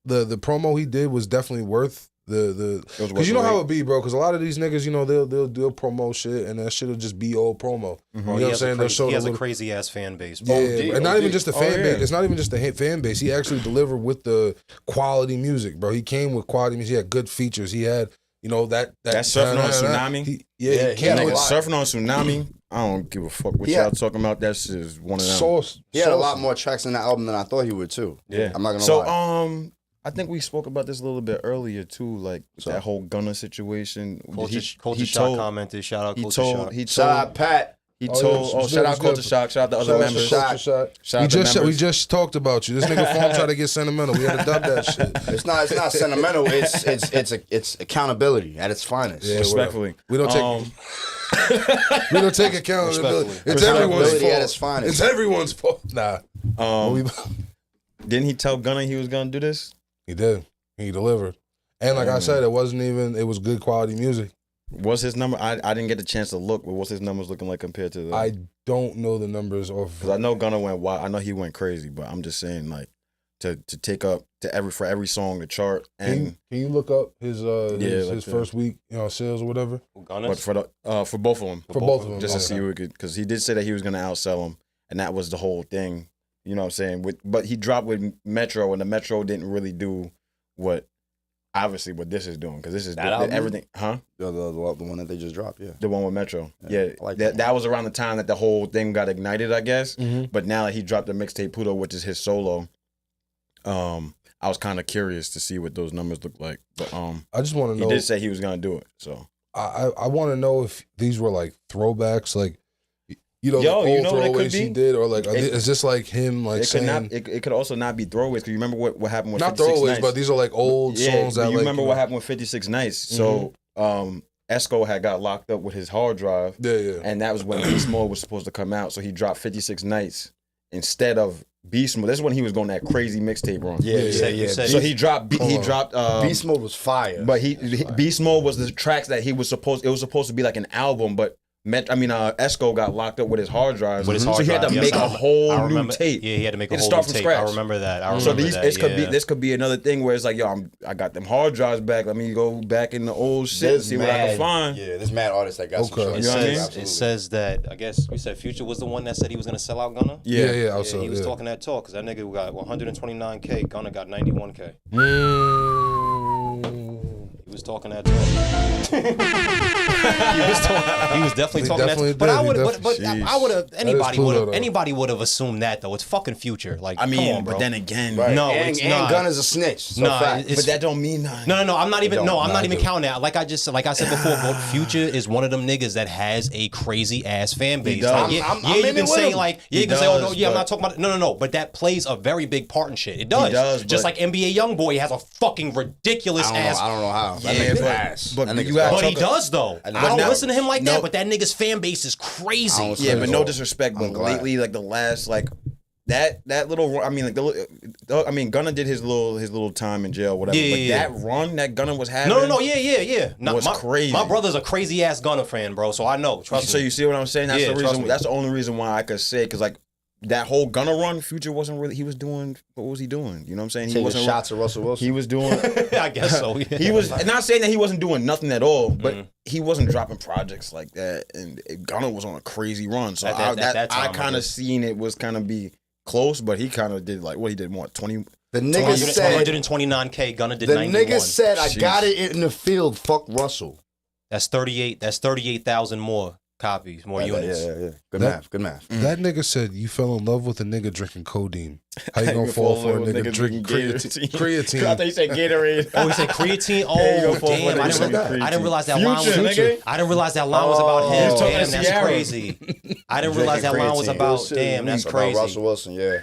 Speaker 3: the promo he did was definitely worth because you know how it be, bro. Because a lot of these niggas, you know, they'll promo shit, and that shit'll just be old promo. You know what I'm saying? They'll show
Speaker 6: he has
Speaker 3: the
Speaker 6: a
Speaker 3: little,
Speaker 6: crazy ass fan base.
Speaker 3: yeah, and not even just the fan base.
Speaker 4: yeah.
Speaker 3: It's not even just the fan base. He actually delivered with the quality music, bro. He came with quality music. He had good features. He had, you know, that
Speaker 4: Surfing on Tsunami?
Speaker 3: He
Speaker 5: Yeah,
Speaker 3: came
Speaker 5: he
Speaker 3: with
Speaker 4: Surfing on Tsunami. I don't give a fuck what y'all talking about. That shit is one of them.
Speaker 3: sauce.
Speaker 5: He had a lot more tracks in the album than I thought he would too.
Speaker 4: Yeah,
Speaker 5: I'm not gonna
Speaker 4: so,
Speaker 5: lie.
Speaker 4: I think we spoke about this a little bit earlier too, like that whole Gunna situation.
Speaker 6: Culture Shock commented. Shout out Culture Shock.
Speaker 5: Shout out Pat.
Speaker 4: He
Speaker 3: Oh,
Speaker 4: told.
Speaker 3: yeah,
Speaker 4: Shout out
Speaker 3: good.
Speaker 4: Culture Shock. Shout out the other members.
Speaker 5: Shock.
Speaker 3: We just talked about you. This nigga Form tried to get sentimental. We had to dub that shit.
Speaker 5: It's not sentimental. It's accountability at its finest.
Speaker 3: Yeah,
Speaker 4: Respectfully,
Speaker 3: we don't take we don't take accountability. It's everyone's
Speaker 5: Respectability
Speaker 3: fault.
Speaker 5: at its finest.
Speaker 3: It's everyone's fault. Nah,
Speaker 4: didn't he tell Gunna he was gonna do this?
Speaker 3: he did. He delivered. And like I said, it was good quality music.
Speaker 4: Was his number? I didn't get the chance to look, but what's his numbers looking like compared to the?
Speaker 3: I don't know the numbers off.
Speaker 4: Because I know Gunna went wild. I know he went crazy, but I'm just saying, like, to take up for every song the chart and
Speaker 3: Can you look up his
Speaker 4: like
Speaker 3: first week, you know, sales or whatever?
Speaker 4: but for both of them,
Speaker 3: For both of them,
Speaker 4: just to see
Speaker 3: okay.
Speaker 4: who it could, because he did say that he was gonna outsell him, and that was the whole thing. You know what I'm saying? But he dropped with Metro, and the Metro didn't really do what this is doing, because this is everything, huh?
Speaker 5: The one that they just dropped, yeah.
Speaker 4: The one with Metro, yeah.
Speaker 5: I like
Speaker 4: that was around the time that the whole thing got ignited, I guess.
Speaker 3: Mhm.
Speaker 4: But now that he dropped the mixtape Pluto, which is his solo, I was kind of curious to see what those numbers look like. But
Speaker 3: I just want to know.
Speaker 4: he did say he was gonna do it, so.
Speaker 3: I want to know if these were like throwbacks, like you know,
Speaker 4: Yo,
Speaker 3: the
Speaker 4: you
Speaker 3: old
Speaker 4: know what it could
Speaker 3: throwaways he
Speaker 4: be?
Speaker 3: did, or like is this like him like
Speaker 4: It could
Speaker 3: saying
Speaker 4: not. It could also not be throwaways, because you remember what happened with
Speaker 3: not
Speaker 4: 56
Speaker 3: throwaways,
Speaker 4: Nights.
Speaker 3: but these are like old songs
Speaker 4: but
Speaker 3: that
Speaker 4: you
Speaker 3: like
Speaker 4: remember what happened with 56 Nights. So Esco had got locked up with his hard drive,
Speaker 3: Yeah.
Speaker 4: and that was when Beast Mode was supposed to come out. So he dropped 56 Nights instead of Beast Mode. This is when he was going that crazy mixtape run.
Speaker 5: Yeah.
Speaker 4: So he dropped.
Speaker 5: Beast Mode was fire.
Speaker 4: But Beast Mode was the tracks that it was supposed to be like an album, but Esco got locked up with his hard drives, so he had to make a whole new tape.
Speaker 6: Yeah, he had to make a whole
Speaker 4: start
Speaker 6: new
Speaker 4: from
Speaker 6: tape.
Speaker 4: scratch.
Speaker 6: I remember that.
Speaker 4: So this could be another thing where it's like, yo, I got them hard drives back. Let me go back in the old shit, see what I can find.
Speaker 5: Yeah, there's mad artists that got some
Speaker 3: Okay.
Speaker 5: shit.
Speaker 4: You know what I mean?
Speaker 6: It says that, I guess we said Future was the one that said he was going to sell out Gunna.
Speaker 3: Yeah.
Speaker 6: Yeah, he was talking that talk, because that nigga got 129K, Gunna got 91K. He was talking that talk. he was definitely talking that. But I would have anybody would have assumed that though. It's fucking Future. Like,
Speaker 4: I mean,
Speaker 6: come on, bro.
Speaker 4: but then again,
Speaker 5: Right.
Speaker 6: No,
Speaker 5: and,
Speaker 6: it's
Speaker 5: and
Speaker 6: not.
Speaker 5: Gunna's a snitch. So
Speaker 6: Nah,
Speaker 5: fact.
Speaker 6: it's-
Speaker 4: but that don't mean nothing.
Speaker 6: No, I'm not even.
Speaker 5: Don't.
Speaker 6: No, I'm
Speaker 5: Nah,
Speaker 6: not
Speaker 5: I
Speaker 6: even
Speaker 5: do.
Speaker 6: counting that. Like I said before, bro, Future is one of them niggas that has a crazy ass fan base.
Speaker 4: does.
Speaker 6: Like,
Speaker 5: I'm
Speaker 6: you
Speaker 5: in it
Speaker 6: can
Speaker 5: with
Speaker 6: say
Speaker 5: him.
Speaker 6: like,
Speaker 4: He
Speaker 6: you can say, oh no,
Speaker 4: does,
Speaker 6: yeah, I'm
Speaker 4: but-
Speaker 6: not talking about. No, but that plays a very big part in shit. It does.
Speaker 4: does,
Speaker 6: Just
Speaker 4: but-
Speaker 6: like NBA YoungBoy has a fucking ridiculous ass.
Speaker 5: I don't know how. That
Speaker 4: Yeah,
Speaker 5: nigga's
Speaker 4: but-
Speaker 5: ass.
Speaker 4: but
Speaker 5: That nigga's
Speaker 4: you gotta
Speaker 5: ass.
Speaker 6: But he
Speaker 4: talk-
Speaker 6: does though. I
Speaker 5: But
Speaker 6: don't
Speaker 5: now-
Speaker 6: listen to him like
Speaker 4: no.
Speaker 6: that. But that nigga's fan base is crazy.
Speaker 5: I don't
Speaker 4: Yeah, but no
Speaker 5: all.
Speaker 4: disrespect, but
Speaker 5: I'm glad.
Speaker 4: lately, like the last, like that little, I mean, like Gunna did his little time in jail, whatever.
Speaker 6: Yeah,
Speaker 4: but
Speaker 6: yeah,
Speaker 4: that run that Gunna was having,
Speaker 6: No, yeah. Nah,
Speaker 4: was crazy.
Speaker 6: My brother's a crazy ass Gunna fan, bro. So I know. Trust
Speaker 4: So
Speaker 6: me.
Speaker 4: you see what I'm saying? That's
Speaker 6: Yeah,
Speaker 4: the
Speaker 6: trust
Speaker 4: reason.
Speaker 6: me.
Speaker 4: That's the only reason why I could say, because like that whole Gunna run, Future wasn't really. He was doing. What was he doing? You know what I'm saying? He
Speaker 5: Taking
Speaker 4: wasn't.
Speaker 5: shots at Russell Wilson.
Speaker 4: He was doing.
Speaker 6: I guess so. Yeah.
Speaker 4: He was not saying that he wasn't doing nothing at all, but he wasn't dropping projects like that. And Gunna was on a crazy run, so
Speaker 6: At that
Speaker 4: I
Speaker 6: time,
Speaker 4: kind
Speaker 6: I
Speaker 4: of
Speaker 6: guess.
Speaker 4: seen it was kind of be close, but he kind of did like what he did more 20.
Speaker 5: The nigga said.
Speaker 6: 129K. Gunna did
Speaker 5: The
Speaker 6: 91.
Speaker 5: nigga said, "I
Speaker 4: Jeez.
Speaker 5: got it in the field. Fuck Russell."
Speaker 6: That's 38. That's 38,000 more copies, more units.
Speaker 5: Yeah. Good math.
Speaker 3: That nigga said you fell in love with a nigga drinking codeine. How you gonna fall for a nigga drinking creatine?
Speaker 4: I thought you said Gatorade.
Speaker 6: Oh, he said creatine.
Speaker 4: Yeah, you
Speaker 6: Oh,
Speaker 4: gonna fall for
Speaker 6: damn!
Speaker 4: a
Speaker 6: I
Speaker 4: nigga
Speaker 6: didn't,
Speaker 4: drinking
Speaker 6: I didn't realize that
Speaker 4: Future,
Speaker 6: line was.
Speaker 4: nigga.
Speaker 6: I didn't realize that line was about him.
Speaker 4: He was talking
Speaker 6: Damn,
Speaker 4: to
Speaker 6: that's
Speaker 4: Ciara.
Speaker 6: crazy. I didn't realize that line was
Speaker 4: creatine.
Speaker 6: about. Damn, that's
Speaker 5: About
Speaker 6: crazy.
Speaker 5: Russell Wilson, yeah.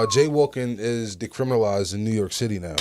Speaker 3: jaywalking is decriminalized in New York City now.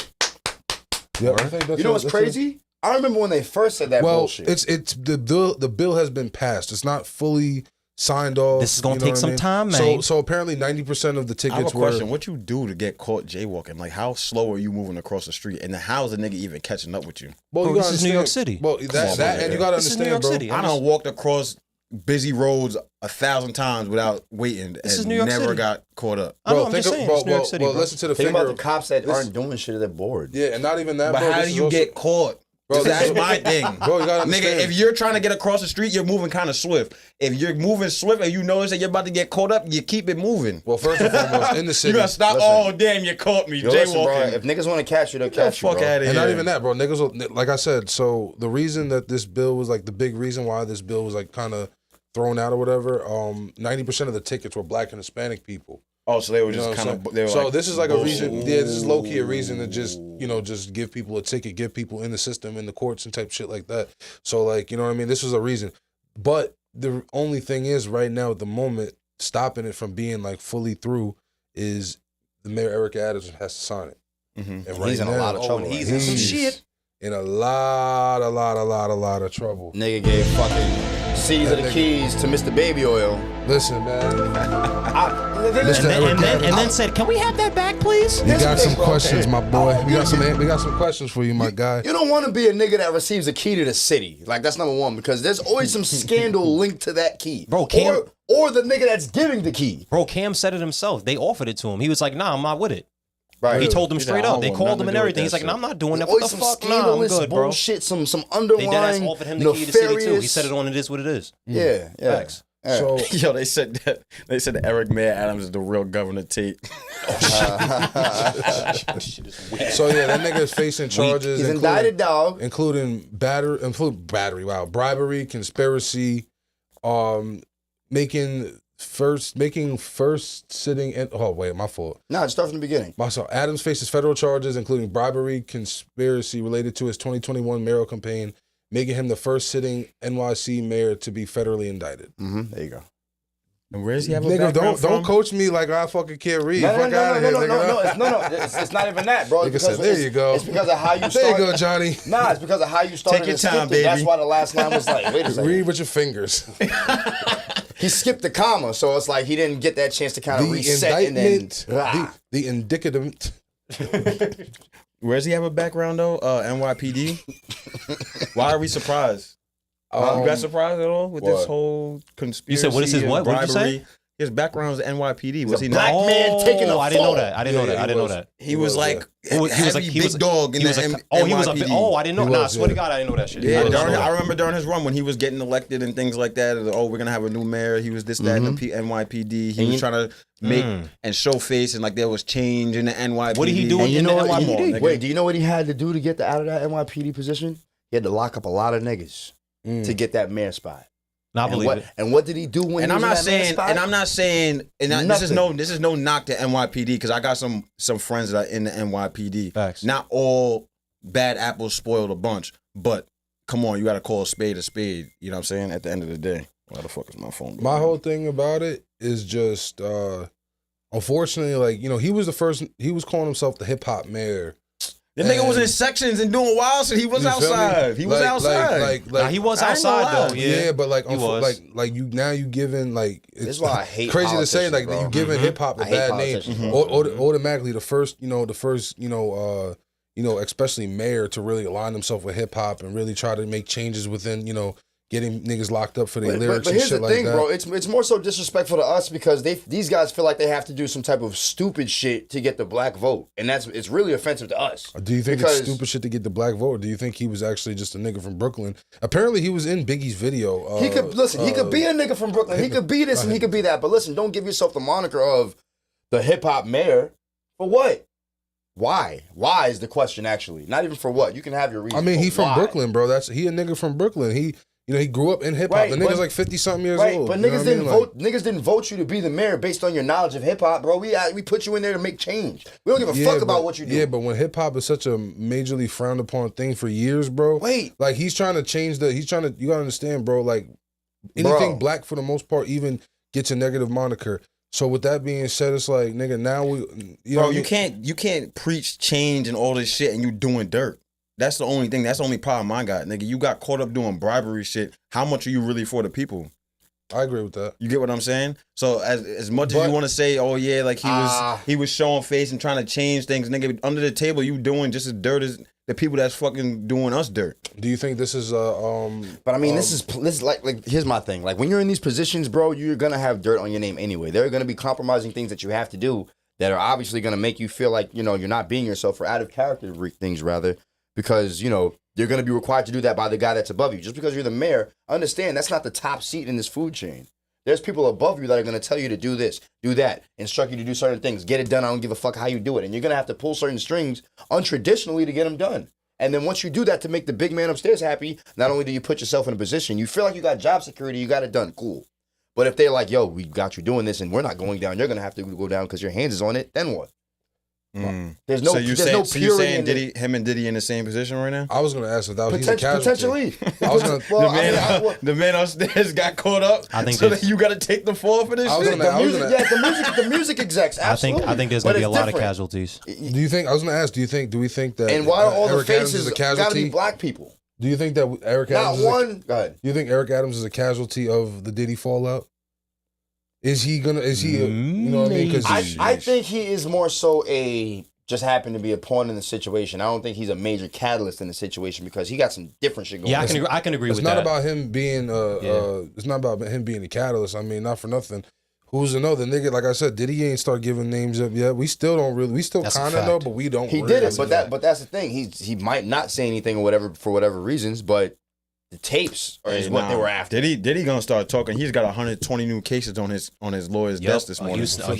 Speaker 3: Yeah, I think that's
Speaker 5: You know what's crazy? I remember when they first said that bullshit.
Speaker 3: It's the bill has been passed. It's not fully signed off.
Speaker 6: This is gonna take some time, man.
Speaker 3: So apparently 90% of the tickets
Speaker 4: I have a
Speaker 3: were.
Speaker 4: question. What you do to get caught jaywalking? Like, how slow are you moving across the street? And then how's the nigga even catching up with you?
Speaker 3: Well,
Speaker 6: Bro,
Speaker 3: you
Speaker 6: this
Speaker 3: gotta
Speaker 6: is New York
Speaker 3: understand-
Speaker 6: City.
Speaker 3: Well, that and you gotta
Speaker 6: This is
Speaker 3: understand,
Speaker 6: New York
Speaker 3: bro.
Speaker 6: City.
Speaker 4: I done walked across busy roads 1,000 times without waiting
Speaker 6: This is
Speaker 4: and
Speaker 6: New York
Speaker 4: never
Speaker 6: City.
Speaker 4: got caught up.
Speaker 6: I know, I'm just saying, it's New York City, bro.
Speaker 3: listen to the
Speaker 5: Think
Speaker 3: finger.
Speaker 5: about the cops that
Speaker 3: This-
Speaker 5: aren't doing shit, they're bored.
Speaker 3: Yeah, and not even that.
Speaker 4: But
Speaker 3: bro,
Speaker 4: how
Speaker 3: this
Speaker 4: do
Speaker 3: is
Speaker 4: you
Speaker 3: also-
Speaker 4: get caught?
Speaker 3: Bro,
Speaker 4: That's my thing.
Speaker 3: Bro, you gotta
Speaker 4: Nigga,
Speaker 3: understand.
Speaker 4: if you're trying to get across the street, you're moving kind of swift. If you're moving swift and you notice that you're about to get caught up, you keep it moving.
Speaker 3: Well, first and foremost, in the city,
Speaker 4: You gotta stop.
Speaker 5: Listen.
Speaker 4: Oh, damn, you caught me.
Speaker 5: Yo, listen, bro,
Speaker 4: Jaywalking.
Speaker 5: if niggas want to catch you, they'll
Speaker 4: Get the
Speaker 5: catch you,
Speaker 4: fuck
Speaker 5: bro.
Speaker 4: out of here.
Speaker 3: and not even that, bro. Niggas, will, like I said, so the reason that this bill was like the big reason why this bill was like kind of thrown out or whatever, 90% of the tickets were Black and Hispanic people.
Speaker 4: Oh, so they were
Speaker 3: You know
Speaker 4: just
Speaker 3: what
Speaker 4: kind
Speaker 3: I'm
Speaker 4: of.
Speaker 3: saying?
Speaker 4: They were
Speaker 3: So
Speaker 4: like,
Speaker 3: this is like a
Speaker 4: bullshit.
Speaker 3: reason. Yeah, this is low key a reason to just just give people a ticket, get people in the system, in the courts and type shit like that. So like, you know what I mean? This was a reason. But the only thing is, right now at the moment, stopping it from being like fully through is the mayor Eric Adams has to sign it.
Speaker 4: Mhm.
Speaker 3: And
Speaker 5: He's in a lot of trouble.
Speaker 6: he's in some shit.
Speaker 3: In a lot of trouble.
Speaker 5: Nigga gave fucking C's of the keys to Mr. Baby Oil.
Speaker 3: Listen, man.
Speaker 5: Listen,
Speaker 6: And then said, "Can we have that back, please?"
Speaker 3: We got some
Speaker 5: bro.
Speaker 3: questions, my boy. We got some questions for you, my guy.
Speaker 5: You don't want to be a nigga that receives a key to the city. Like, that's number one, because there's always some scandal linked to that key.
Speaker 6: Bro, Cam-
Speaker 5: or the nigga that's giving the key.
Speaker 6: Bro, Cam said it himself. They offered it to him. He was like, "Nah, I'm not with it."
Speaker 5: Right.
Speaker 6: He told them
Speaker 4: He said,
Speaker 6: straight
Speaker 4: "I
Speaker 6: up.
Speaker 4: don't
Speaker 6: They
Speaker 4: want
Speaker 6: called
Speaker 4: nothing
Speaker 6: him
Speaker 4: to
Speaker 6: and
Speaker 4: do with
Speaker 6: everything.
Speaker 4: that
Speaker 6: He's like, "No, I'm not doing that.
Speaker 5: Always
Speaker 6: What the
Speaker 5: some
Speaker 6: fuck? Nah, I'm
Speaker 5: scandalous
Speaker 6: good, bro."
Speaker 5: bullshit, some
Speaker 6: They
Speaker 5: underlying
Speaker 6: dead ass offered him the key to the city too. He
Speaker 5: nefarious-
Speaker 6: said it on It Is What It Is.
Speaker 5: Yeah, yeah.
Speaker 6: Facts.
Speaker 5: Yeah.
Speaker 3: So
Speaker 4: Yo, they said that Eric Mayer Adams is the real Governor Tate.
Speaker 3: So yeah, that nigga is facing charges.
Speaker 5: He's
Speaker 3: including-
Speaker 5: indicted, dog.
Speaker 3: including battery, wow, bribery, conspiracy, making first sitting in. Oh wait, my fault.
Speaker 5: Nah, just start from the beginning.
Speaker 3: So Adams faces federal charges, including bribery, conspiracy related to his 2021 mayoral campaign, making him the first sitting NYC mayor to be federally indicted.
Speaker 5: Mm-hmm. There you go.
Speaker 4: And where does he have a
Speaker 3: Nigga,
Speaker 4: background
Speaker 3: don't
Speaker 4: from?
Speaker 3: coach me like I fucking can't read.
Speaker 5: No,
Speaker 3: Fuck out of here, nigga.
Speaker 5: It's not even that, bro.
Speaker 3: Nigga
Speaker 5: It's
Speaker 3: said,
Speaker 5: because-
Speaker 3: there you go.
Speaker 5: It's because of how you
Speaker 3: There
Speaker 5: start.
Speaker 3: you go, Johnny.
Speaker 5: Nah, it's because of how you started.
Speaker 4: Take your
Speaker 5: and
Speaker 4: time,
Speaker 5: skipped it. That's
Speaker 4: baby.
Speaker 5: why the last line was like, wait a second.
Speaker 3: Read with your fingers.
Speaker 5: He skipped the comma, so it's like he didn't get that chance to kind of
Speaker 3: The
Speaker 5: reset
Speaker 3: indictment,
Speaker 5: and then.
Speaker 3: the indicament.
Speaker 4: Where does he have a background though? NYPD. Why are we surprised? You got surprised at all with this
Speaker 5: what?
Speaker 4: whole conspiracy?
Speaker 6: You said, what is his
Speaker 4: and
Speaker 6: what? What did you say?
Speaker 4: bribery? His background is NYPD. Was
Speaker 5: a
Speaker 4: he
Speaker 5: black
Speaker 4: not?
Speaker 5: man taking a
Speaker 6: I didn't know
Speaker 5: fall.
Speaker 6: that. I didn't know
Speaker 3: Yeah,
Speaker 6: that. I
Speaker 3: he
Speaker 6: didn't know
Speaker 3: was.
Speaker 6: that.
Speaker 4: He was like
Speaker 6: He was
Speaker 4: heavy
Speaker 6: like he
Speaker 4: big
Speaker 6: was
Speaker 4: dog in
Speaker 6: he was
Speaker 4: the
Speaker 6: like, oh, he was
Speaker 4: NYPD.
Speaker 6: I didn't know.
Speaker 3: He
Speaker 6: Nah, I
Speaker 3: was,
Speaker 6: swear to
Speaker 3: yeah.
Speaker 6: God, I didn't know that shit.
Speaker 4: Yeah,
Speaker 6: I didn't know
Speaker 4: I
Speaker 6: that.
Speaker 4: remember during his run when he was getting elected and things like that. Oh, we're gonna have a new mayor. He was this, that, and the NYPD. He was trying to make and show face, and like there was change in the NYPD.
Speaker 6: What did he do
Speaker 5: And you
Speaker 6: in
Speaker 5: know
Speaker 6: the
Speaker 5: what?
Speaker 6: NYPD?
Speaker 5: Wait, do you know what he had to do to get out of that NYPD position? He had to lock up a lot of niggas to get that mayor spot.
Speaker 6: Nah, I
Speaker 5: And
Speaker 6: believe
Speaker 5: what,
Speaker 6: it.
Speaker 5: and what did he do when
Speaker 4: And
Speaker 5: he
Speaker 4: I'm
Speaker 5: was
Speaker 4: not
Speaker 5: in that mayor
Speaker 4: saying,
Speaker 5: spot?
Speaker 4: and I'm not saying, and this is
Speaker 5: Nothing.
Speaker 4: no knock to NYPD because I got some friends that are in the NYPD.
Speaker 6: Facts.
Speaker 4: Not all bad apples spoil the bunch, but come on, you got to call a spade a spade. You know what I'm saying? At the end of the day, why the fuck is my phone?
Speaker 3: My whole thing about it is just, unfortunately, like, you know, he was calling himself the hip hop mayor.
Speaker 4: the nigga was in sections and doing wild shit. He was
Speaker 3: You feel me?
Speaker 4: He was outside.
Speaker 6: Nah, he was
Speaker 4: I ain't gonna
Speaker 6: outside though.
Speaker 4: lie.
Speaker 6: Yeah,
Speaker 3: but like,
Speaker 6: he was.
Speaker 3: like you now you giving like
Speaker 5: This
Speaker 3: it's
Speaker 5: is why I hate
Speaker 3: crazy to say like
Speaker 5: politicians,
Speaker 3: you
Speaker 5: bro.
Speaker 3: giving hip hop a
Speaker 5: I hate
Speaker 3: bad name.
Speaker 5: politicians,
Speaker 3: Automatically, the first especially mayor to really align himself with hip hop and really try to make changes within getting niggas locked up for their lyrics
Speaker 5: But
Speaker 3: and
Speaker 5: here's
Speaker 3: shit
Speaker 5: the thing,
Speaker 3: like that.
Speaker 5: bro. It's more so disrespectful to us because these guys feel like they have to do some type of stupid shit to get the black vote, and it's really offensive to us.
Speaker 3: Do you think
Speaker 5: because-
Speaker 3: it's stupid shit to get the black vote? Or do you think he was actually just a nigga from Brooklyn? Apparently, he was in Biggie's video.
Speaker 5: He could he could be a nigga from Brooklyn. He could be this and he could be that. But listen, don't give yourself the moniker of the hip hop mayor for what? Why? Why is the question actually? Not even for what. You can have your reason.
Speaker 3: I mean,
Speaker 5: but
Speaker 3: he from
Speaker 5: why?
Speaker 3: Brooklyn, bro. He a nigga from Brooklyn. He grew up in hip hop.
Speaker 5: Right,
Speaker 3: the nigga's
Speaker 5: but-
Speaker 3: like 50-something years
Speaker 5: Right,
Speaker 3: old.
Speaker 5: but
Speaker 3: you know
Speaker 5: niggas
Speaker 3: what I
Speaker 5: didn't
Speaker 3: mean?
Speaker 5: vote. Niggas didn't vote you to be the mayor based on your knowledge of hip hop, bro. We put you in there to make change. We don't give a fuck about what you do.
Speaker 3: Yeah, but when hip hop is such a majorly frowned upon thing for years, bro.
Speaker 5: Wait.
Speaker 3: Like he's trying to change you gotta understand, bro, like anything
Speaker 5: Bro.
Speaker 3: black for the most part even gets a negative moniker. So with that being said, it's like, nigga, now we, you know,
Speaker 4: Bro, you can't preach change and all this shit and you doing dirt. That's the only thing. That's the only problem I got, nigga. You got caught up doing bribery shit. How much are you really for the people?
Speaker 3: I agree with that.
Speaker 4: You get what I'm saying? So as much as you want to say, oh yeah, like he was showing face and trying to change things, nigga, under the table you doing just as dirt as the people that's fucking doing us dirt.
Speaker 3: Do you think this is
Speaker 5: But I mean, this is like here's my thing. Like when you're in these positions, bro, you're gonna have dirt on your name anyway. There are gonna be compromising things that you have to do that are obviously gonna make you feel like, you know, you're not being yourself or out of character things rather, because, you know, you're gonna be required to do that by the guy that's above you. Just because you're the mayor, understand that's not the top seat in this food chain. There's people above you that are gonna tell you to do this, do that, instruct you to do certain things, get it done. I don't give a fuck how you do it, and you're gonna have to pull certain strings untraditionally to get them done. And then once you do that to make the big man upstairs happy, not only do you put yourself in a position, you feel like you got job security, you got it done, cool. But if they're like, yo, we got you doing this and we're not going down, you're going to have to go down because your hands is on it, then what? There's no,
Speaker 4: so you're saying him and Diddy in the same position right now?
Speaker 3: I was going to ask if that was
Speaker 5: potentially.
Speaker 3: I was going to.
Speaker 4: The man upstairs got caught up.
Speaker 6: I think
Speaker 4: so that you got to take the fall for this shit.
Speaker 5: The music execs. Absolutely.
Speaker 6: I think there's going to be a lot of casualties.
Speaker 3: Do you think? I was going to ask. Do we think that?
Speaker 5: And why are all
Speaker 3: Eric
Speaker 5: the faces got to be black people?
Speaker 3: Do you think that Eric Adams?
Speaker 5: Not one. Go ahead.
Speaker 3: Do you think Eric Adams is a casualty of the Diddy fallout? Is he gonna? Is he? You know what I mean? Because
Speaker 5: I think he is more so just happened to be a pawn in the situation. I don't think he's a major catalyst in the situation because he got some different shit going on.
Speaker 6: Yeah, I can agree with that.
Speaker 3: It's not about him being it's not about him being a catalyst. I mean, not for nothing. Who's to know? The nigga, like I said, Diddy ain't start giving names up yet. We still don't really. We still kind of know, but we don't.
Speaker 5: He did it, but that's the thing. He might not say anything or whatever for whatever reasons, but the tapes is what they were after.
Speaker 4: Diddy gonna start talking. He's got 120 new cases on his lawyer's desk this morning.
Speaker 6: A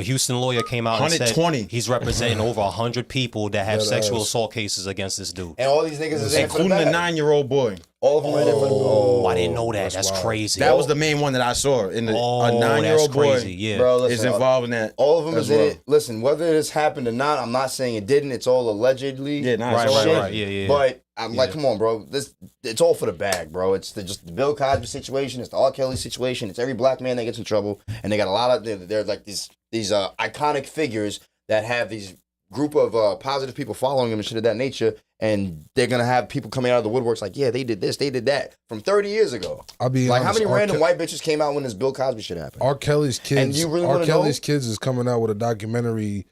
Speaker 6: Houston lawyer came out and said he's representing over 100 people that have sexual assault cases against this dude.
Speaker 5: And all these niggas is in for the
Speaker 4: including the
Speaker 5: bag.
Speaker 4: 9-year-old boy.
Speaker 5: All of them are in for the
Speaker 6: Oh, I didn't know that. That's crazy.
Speaker 4: That was the main one that I saw. In the a 9-year-old boy
Speaker 5: Bro, listen,
Speaker 4: is involved in that.
Speaker 5: All of them is in it. Listen, whether this happened or not, I'm not saying it didn't. It's all allegedly.
Speaker 4: Yeah,
Speaker 6: right. Yeah.
Speaker 5: But I'm like, come on, bro. It's all for the bag, bro. It's just the Bill Cosby situation. It's the R. Kelly situation. It's every black man that gets in trouble, and they got a lot of. They're like these iconic figures that have these group of positive people following them and shit of that nature, and they're gonna have people coming out of the woodworks like, yeah, they did this, they did that from 30 years ago.
Speaker 3: I'll be
Speaker 5: like,
Speaker 3: honest,
Speaker 5: how many random white bitches came out when this Bill Cosby shit happened?
Speaker 3: R. Kelly's kids.
Speaker 5: And you really
Speaker 3: R.
Speaker 5: wanna
Speaker 3: Kelly's
Speaker 5: know?
Speaker 3: kids is coming out with a documentary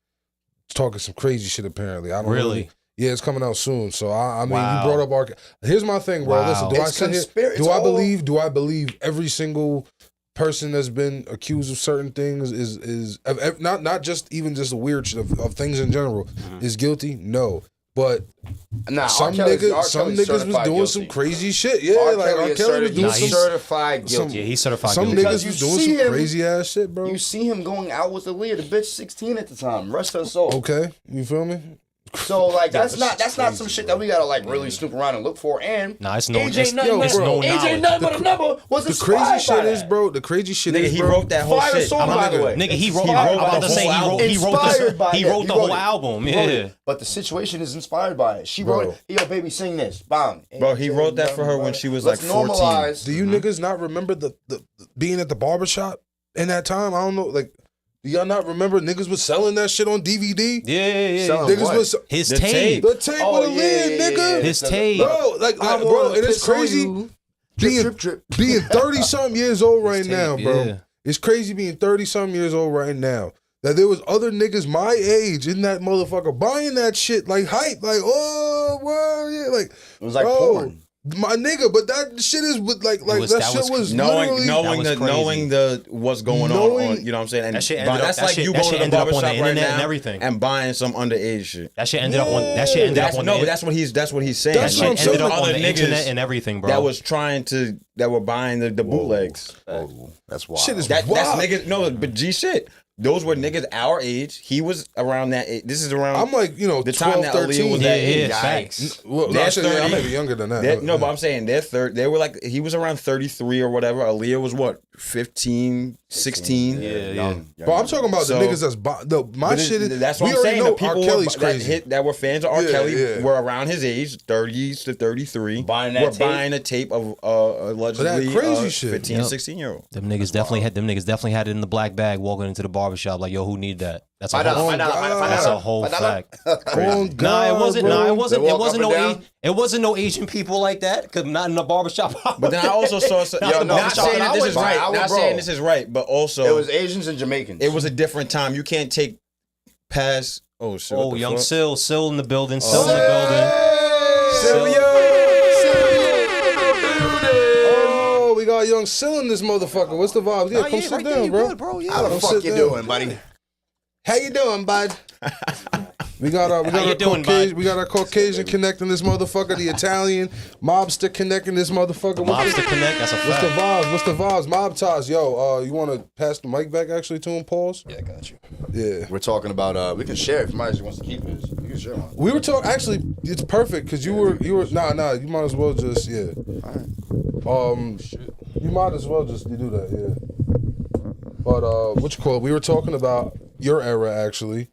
Speaker 3: talking some crazy shit. Apparently, I don't
Speaker 6: really.
Speaker 3: Yeah, it's coming out soon. So I mean,
Speaker 6: Wow.
Speaker 3: you brought up R. Here's my thing, bro.
Speaker 6: Wow.
Speaker 3: Listen, do I believe? Do I believe every single person that's been accused of certain things is not just even just the weird shit of things in general is guilty? No. But some niggas was doing some crazy shit. Yeah, like R. Kelly was doing some
Speaker 5: certified guilty.
Speaker 6: Yeah, he's certified
Speaker 3: some
Speaker 6: guilty.
Speaker 3: niggas was doing some crazy ass shit, bro.
Speaker 5: You see him going out with Aaliyah, the bitch 16 at the time. Rest her soul.
Speaker 3: Okay, you feel me?
Speaker 5: So like that's not some shit that we gotta like really snoop around and look for. And
Speaker 6: it's no
Speaker 5: AJ
Speaker 6: knowledge.
Speaker 5: nothing but a number was
Speaker 3: the crazy shit is, bro. The crazy shit is,
Speaker 4: he
Speaker 3: bro.
Speaker 4: wrote that whole
Speaker 5: Fire
Speaker 4: shit.
Speaker 5: song, by the way.
Speaker 6: Nigga, he wrote the whole album. Yeah.
Speaker 5: But the situation is inspired by it. She wrote it. Yo, baby, sing this. Bang.
Speaker 4: Bro, he wrote that for her when she was like 14.
Speaker 3: Do you niggas not remember the being at the barbershop in that time? I don't know, like. Do y'all not remember niggas was selling that shit on DVD?
Speaker 6: Yeah.
Speaker 3: Niggas was
Speaker 6: his tape.
Speaker 3: The tape with a lid, nigga.
Speaker 6: His tape.
Speaker 3: Bro, bro, and it's crazy being 30-something years old right now, bro.
Speaker 6: Yeah.
Speaker 3: It's crazy being 30-something years old right now. That there was other niggas my age in that motherfucker buying that shit like hype, like, oh, well, yeah, like.
Speaker 5: It was like porn.
Speaker 3: My nigga, but that shit is with like that shit was
Speaker 4: knowing
Speaker 3: literally
Speaker 4: what's going on, you know what I'm saying? And
Speaker 6: that shit
Speaker 4: that's like you going to the barbershop right now
Speaker 6: and everything
Speaker 4: and buying some underage shit.
Speaker 6: That shit ended up on but
Speaker 4: that's what he's saying.
Speaker 3: That's
Speaker 6: that
Speaker 3: what
Speaker 6: shit ended up on
Speaker 4: other
Speaker 6: the
Speaker 4: niggas
Speaker 6: internet and everything, bro.
Speaker 4: that were buying the bootlegs.
Speaker 5: That's wild.
Speaker 3: Shit is
Speaker 4: That's
Speaker 3: wild.
Speaker 4: niggas. No, but G shit. Those were niggas our age. He was around that age. This is around.
Speaker 3: I'm like, you know,
Speaker 4: the
Speaker 3: 12,
Speaker 4: time that
Speaker 3: 13.
Speaker 4: Aaliyah was that age.
Speaker 6: Facts.
Speaker 3: Well,
Speaker 4: They're
Speaker 3: actually, I
Speaker 4: 30.
Speaker 3: may be younger than that.
Speaker 4: No, but I'm saying they're 30. They were like, he was around 33 or whatever. Aaliyah was what, 15, 16.
Speaker 5: Young.
Speaker 3: But I'm talking about
Speaker 4: So-
Speaker 3: the niggas that's my shit is.
Speaker 4: That's
Speaker 3: We
Speaker 4: what I'm
Speaker 3: already
Speaker 4: saying.
Speaker 3: know
Speaker 4: The people
Speaker 3: R. Kelly's crazy.
Speaker 4: that were fans of R.
Speaker 3: Yeah,
Speaker 4: Kelly
Speaker 3: yeah.
Speaker 4: were around his age, 30s to 33.
Speaker 5: Buying that
Speaker 4: were
Speaker 5: tape.
Speaker 4: buying a tape of allegedly
Speaker 3: crazy shit.
Speaker 4: 15
Speaker 6: Yep.
Speaker 4: 16-year-old.
Speaker 6: Them niggas definitely had it in the black bag walking into the barbershop like, yo, who need that? That's a
Speaker 5: Find
Speaker 6: whole,
Speaker 5: out.
Speaker 6: that's a whole fact.
Speaker 3: Oh,
Speaker 6: Nah,
Speaker 3: God,
Speaker 6: it wasn't.
Speaker 3: bro.
Speaker 6: Nah, it wasn't.
Speaker 5: They
Speaker 6: It
Speaker 5: walk
Speaker 6: wasn't
Speaker 5: up
Speaker 6: no.
Speaker 5: and down?
Speaker 6: It wasn't no Asian people like that. Cause not in the barbershop.
Speaker 4: But then I also saw not saying that this is right. Not saying this is right, but also
Speaker 5: It was Asians and Jamaicans.
Speaker 4: it was a different time. You can't take past. Oh shit!
Speaker 6: Oh,
Speaker 4: what the
Speaker 6: young
Speaker 4: fuck?
Speaker 6: Sil in the building. Sil in the building.
Speaker 3: Oh, we got young Sil in this motherfucker. What's the vibes? Yeah, come sit down, bro.
Speaker 5: How the
Speaker 3: Come
Speaker 5: fuck
Speaker 3: sit
Speaker 5: you
Speaker 3: down.
Speaker 5: doing, buddy?
Speaker 3: How you doing, bud? We got our
Speaker 6: How you doing,
Speaker 3: Caucasian,
Speaker 6: bud?
Speaker 3: we got our Caucasian connecting this motherfucker. The Italian mobster connecting this motherfucker.
Speaker 6: Mobster Connect. That's a
Speaker 3: What's the
Speaker 6: fact.
Speaker 3: vibes? What's the vibes? Mob ties, yo. You want to pass the mic back actually to him? Pause.
Speaker 5: Yeah, I got you.
Speaker 3: Yeah.
Speaker 5: We're talking about. We can share if somebody wants to keep it. You can share one.
Speaker 3: We were talking. Actually, it's perfect because you were. Nah. You might as well just You might as well just do that. Yeah. But what you call it? We were talking about your era actually.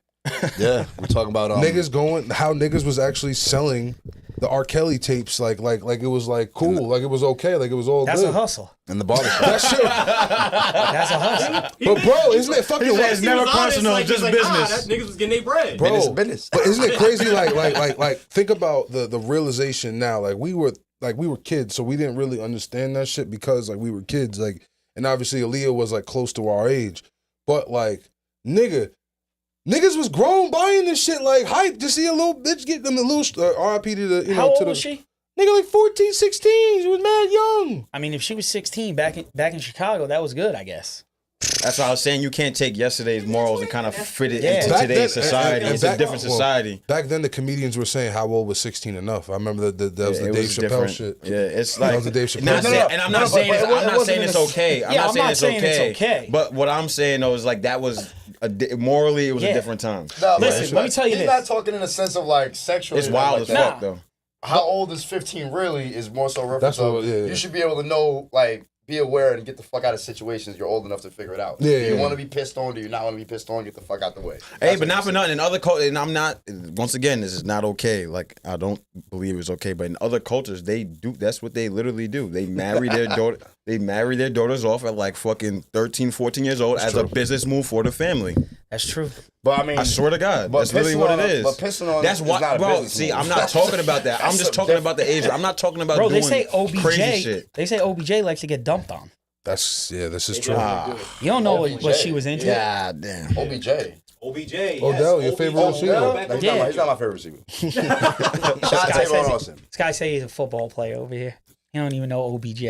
Speaker 5: Yeah, we're talking about
Speaker 3: Niggas going. How niggas was actually selling the R. Kelly tapes like it was like cool, like it was okay, like it was all
Speaker 8: That's
Speaker 3: good.
Speaker 8: a hustle.
Speaker 5: in the barbershop.
Speaker 3: That's true.
Speaker 8: That's a hustle.
Speaker 3: But bro, isn't it fucking?
Speaker 4: It's never personal, just business.
Speaker 6: that niggas was getting their bread.
Speaker 3: Bro,
Speaker 5: business.
Speaker 3: but isn't it crazy? Like, think about the realization now. Like we were kids, so we didn't really understand that shit because like we were kids. Like, and obviously Aaliyah was like close to our age, but like niggas was grown buying this shit like hype to see a little bitch get them a little RIP to the
Speaker 8: How old
Speaker 3: to the
Speaker 8: was she?
Speaker 3: nigga like 14, 16. She was mad young.
Speaker 8: I mean, if she was 16 back in Chicago, that was good, I guess.
Speaker 4: That's why I was saying you can't take yesterday's morals and kind of fit it
Speaker 8: Yeah.
Speaker 4: into
Speaker 3: Back
Speaker 4: today's
Speaker 3: then-
Speaker 4: society.
Speaker 3: and
Speaker 4: It's a
Speaker 3: back-
Speaker 4: different
Speaker 3: well,
Speaker 4: society.
Speaker 3: Back then, the comedians were saying how old was 16 enough. I remember that was
Speaker 4: Yeah,
Speaker 3: the
Speaker 4: it
Speaker 3: Dave
Speaker 4: was
Speaker 3: Chappelle
Speaker 4: different.
Speaker 3: shit.
Speaker 4: Yeah, it's
Speaker 3: That
Speaker 4: like
Speaker 3: was the Dave Chappelle
Speaker 4: not
Speaker 3: shit.
Speaker 4: saying, and I'm not saying it's, I'm not saying it's okay. I'm
Speaker 8: Yeah,
Speaker 4: not
Speaker 8: I'm
Speaker 4: saying
Speaker 8: not
Speaker 4: it's
Speaker 8: saying
Speaker 4: okay.
Speaker 8: it's okay.
Speaker 4: But what I'm saying though is like that was morally it was a
Speaker 8: Yeah.
Speaker 4: different time.
Speaker 5: No,
Speaker 8: Listen, let me tell you
Speaker 5: he's
Speaker 8: this.
Speaker 5: not talking in a sense of like sexual.
Speaker 4: It's wild
Speaker 5: like
Speaker 4: as
Speaker 5: that.
Speaker 4: fuck though.
Speaker 5: How old is 15 really is more so reference
Speaker 3: That's what-
Speaker 5: of
Speaker 3: yeah.
Speaker 5: you should be able to know, like, be aware and get the fuck out of situations you're old enough to figure it out.
Speaker 3: Yeah,
Speaker 5: Do you
Speaker 3: yeah.
Speaker 5: want to be pissed on? Do you not want to be pissed on? Get the fuck out the way.
Speaker 4: Hey,
Speaker 5: That's
Speaker 4: but
Speaker 5: what
Speaker 4: not
Speaker 5: I'm
Speaker 4: for
Speaker 5: saying.
Speaker 4: nothing. In other cultures, and I'm not. Once again, this is not okay. Like I don't believe it's okay. But in other cultures, they do. That's what they literally do. They marry their daughter. They marry their daughters off at like fucking 13, 14 years old as a business move for the family.
Speaker 8: That's true.
Speaker 5: But I mean,
Speaker 4: I swear to God,
Speaker 5: but
Speaker 4: that's literally
Speaker 5: pissing
Speaker 4: what
Speaker 5: on
Speaker 4: it
Speaker 5: a-
Speaker 4: is.
Speaker 5: but pissing on
Speaker 4: that's
Speaker 5: is
Speaker 4: what,
Speaker 5: not a
Speaker 4: bro.
Speaker 5: business
Speaker 4: See,
Speaker 5: move.
Speaker 4: I'm not talking about that. I'm
Speaker 5: That's
Speaker 4: just
Speaker 5: a
Speaker 4: talking about the age. I'm not talking about
Speaker 8: Bro,
Speaker 4: doing
Speaker 8: they say
Speaker 4: crazy
Speaker 8: OBJ.
Speaker 4: shit.
Speaker 8: They say OBJ likes to get dumped on.
Speaker 3: This is true.
Speaker 8: You don't know what
Speaker 5: OBJ.
Speaker 8: she was into.
Speaker 4: God damn.
Speaker 5: OBJ.
Speaker 6: OBJ.
Speaker 3: Odell, your favorite receiver.
Speaker 5: No, he's not my favorite receiver. Shout out
Speaker 8: This guy,
Speaker 5: Tavon
Speaker 8: says
Speaker 5: Austin.
Speaker 8: this guy say he's a football player over here. He don't even know OBJ.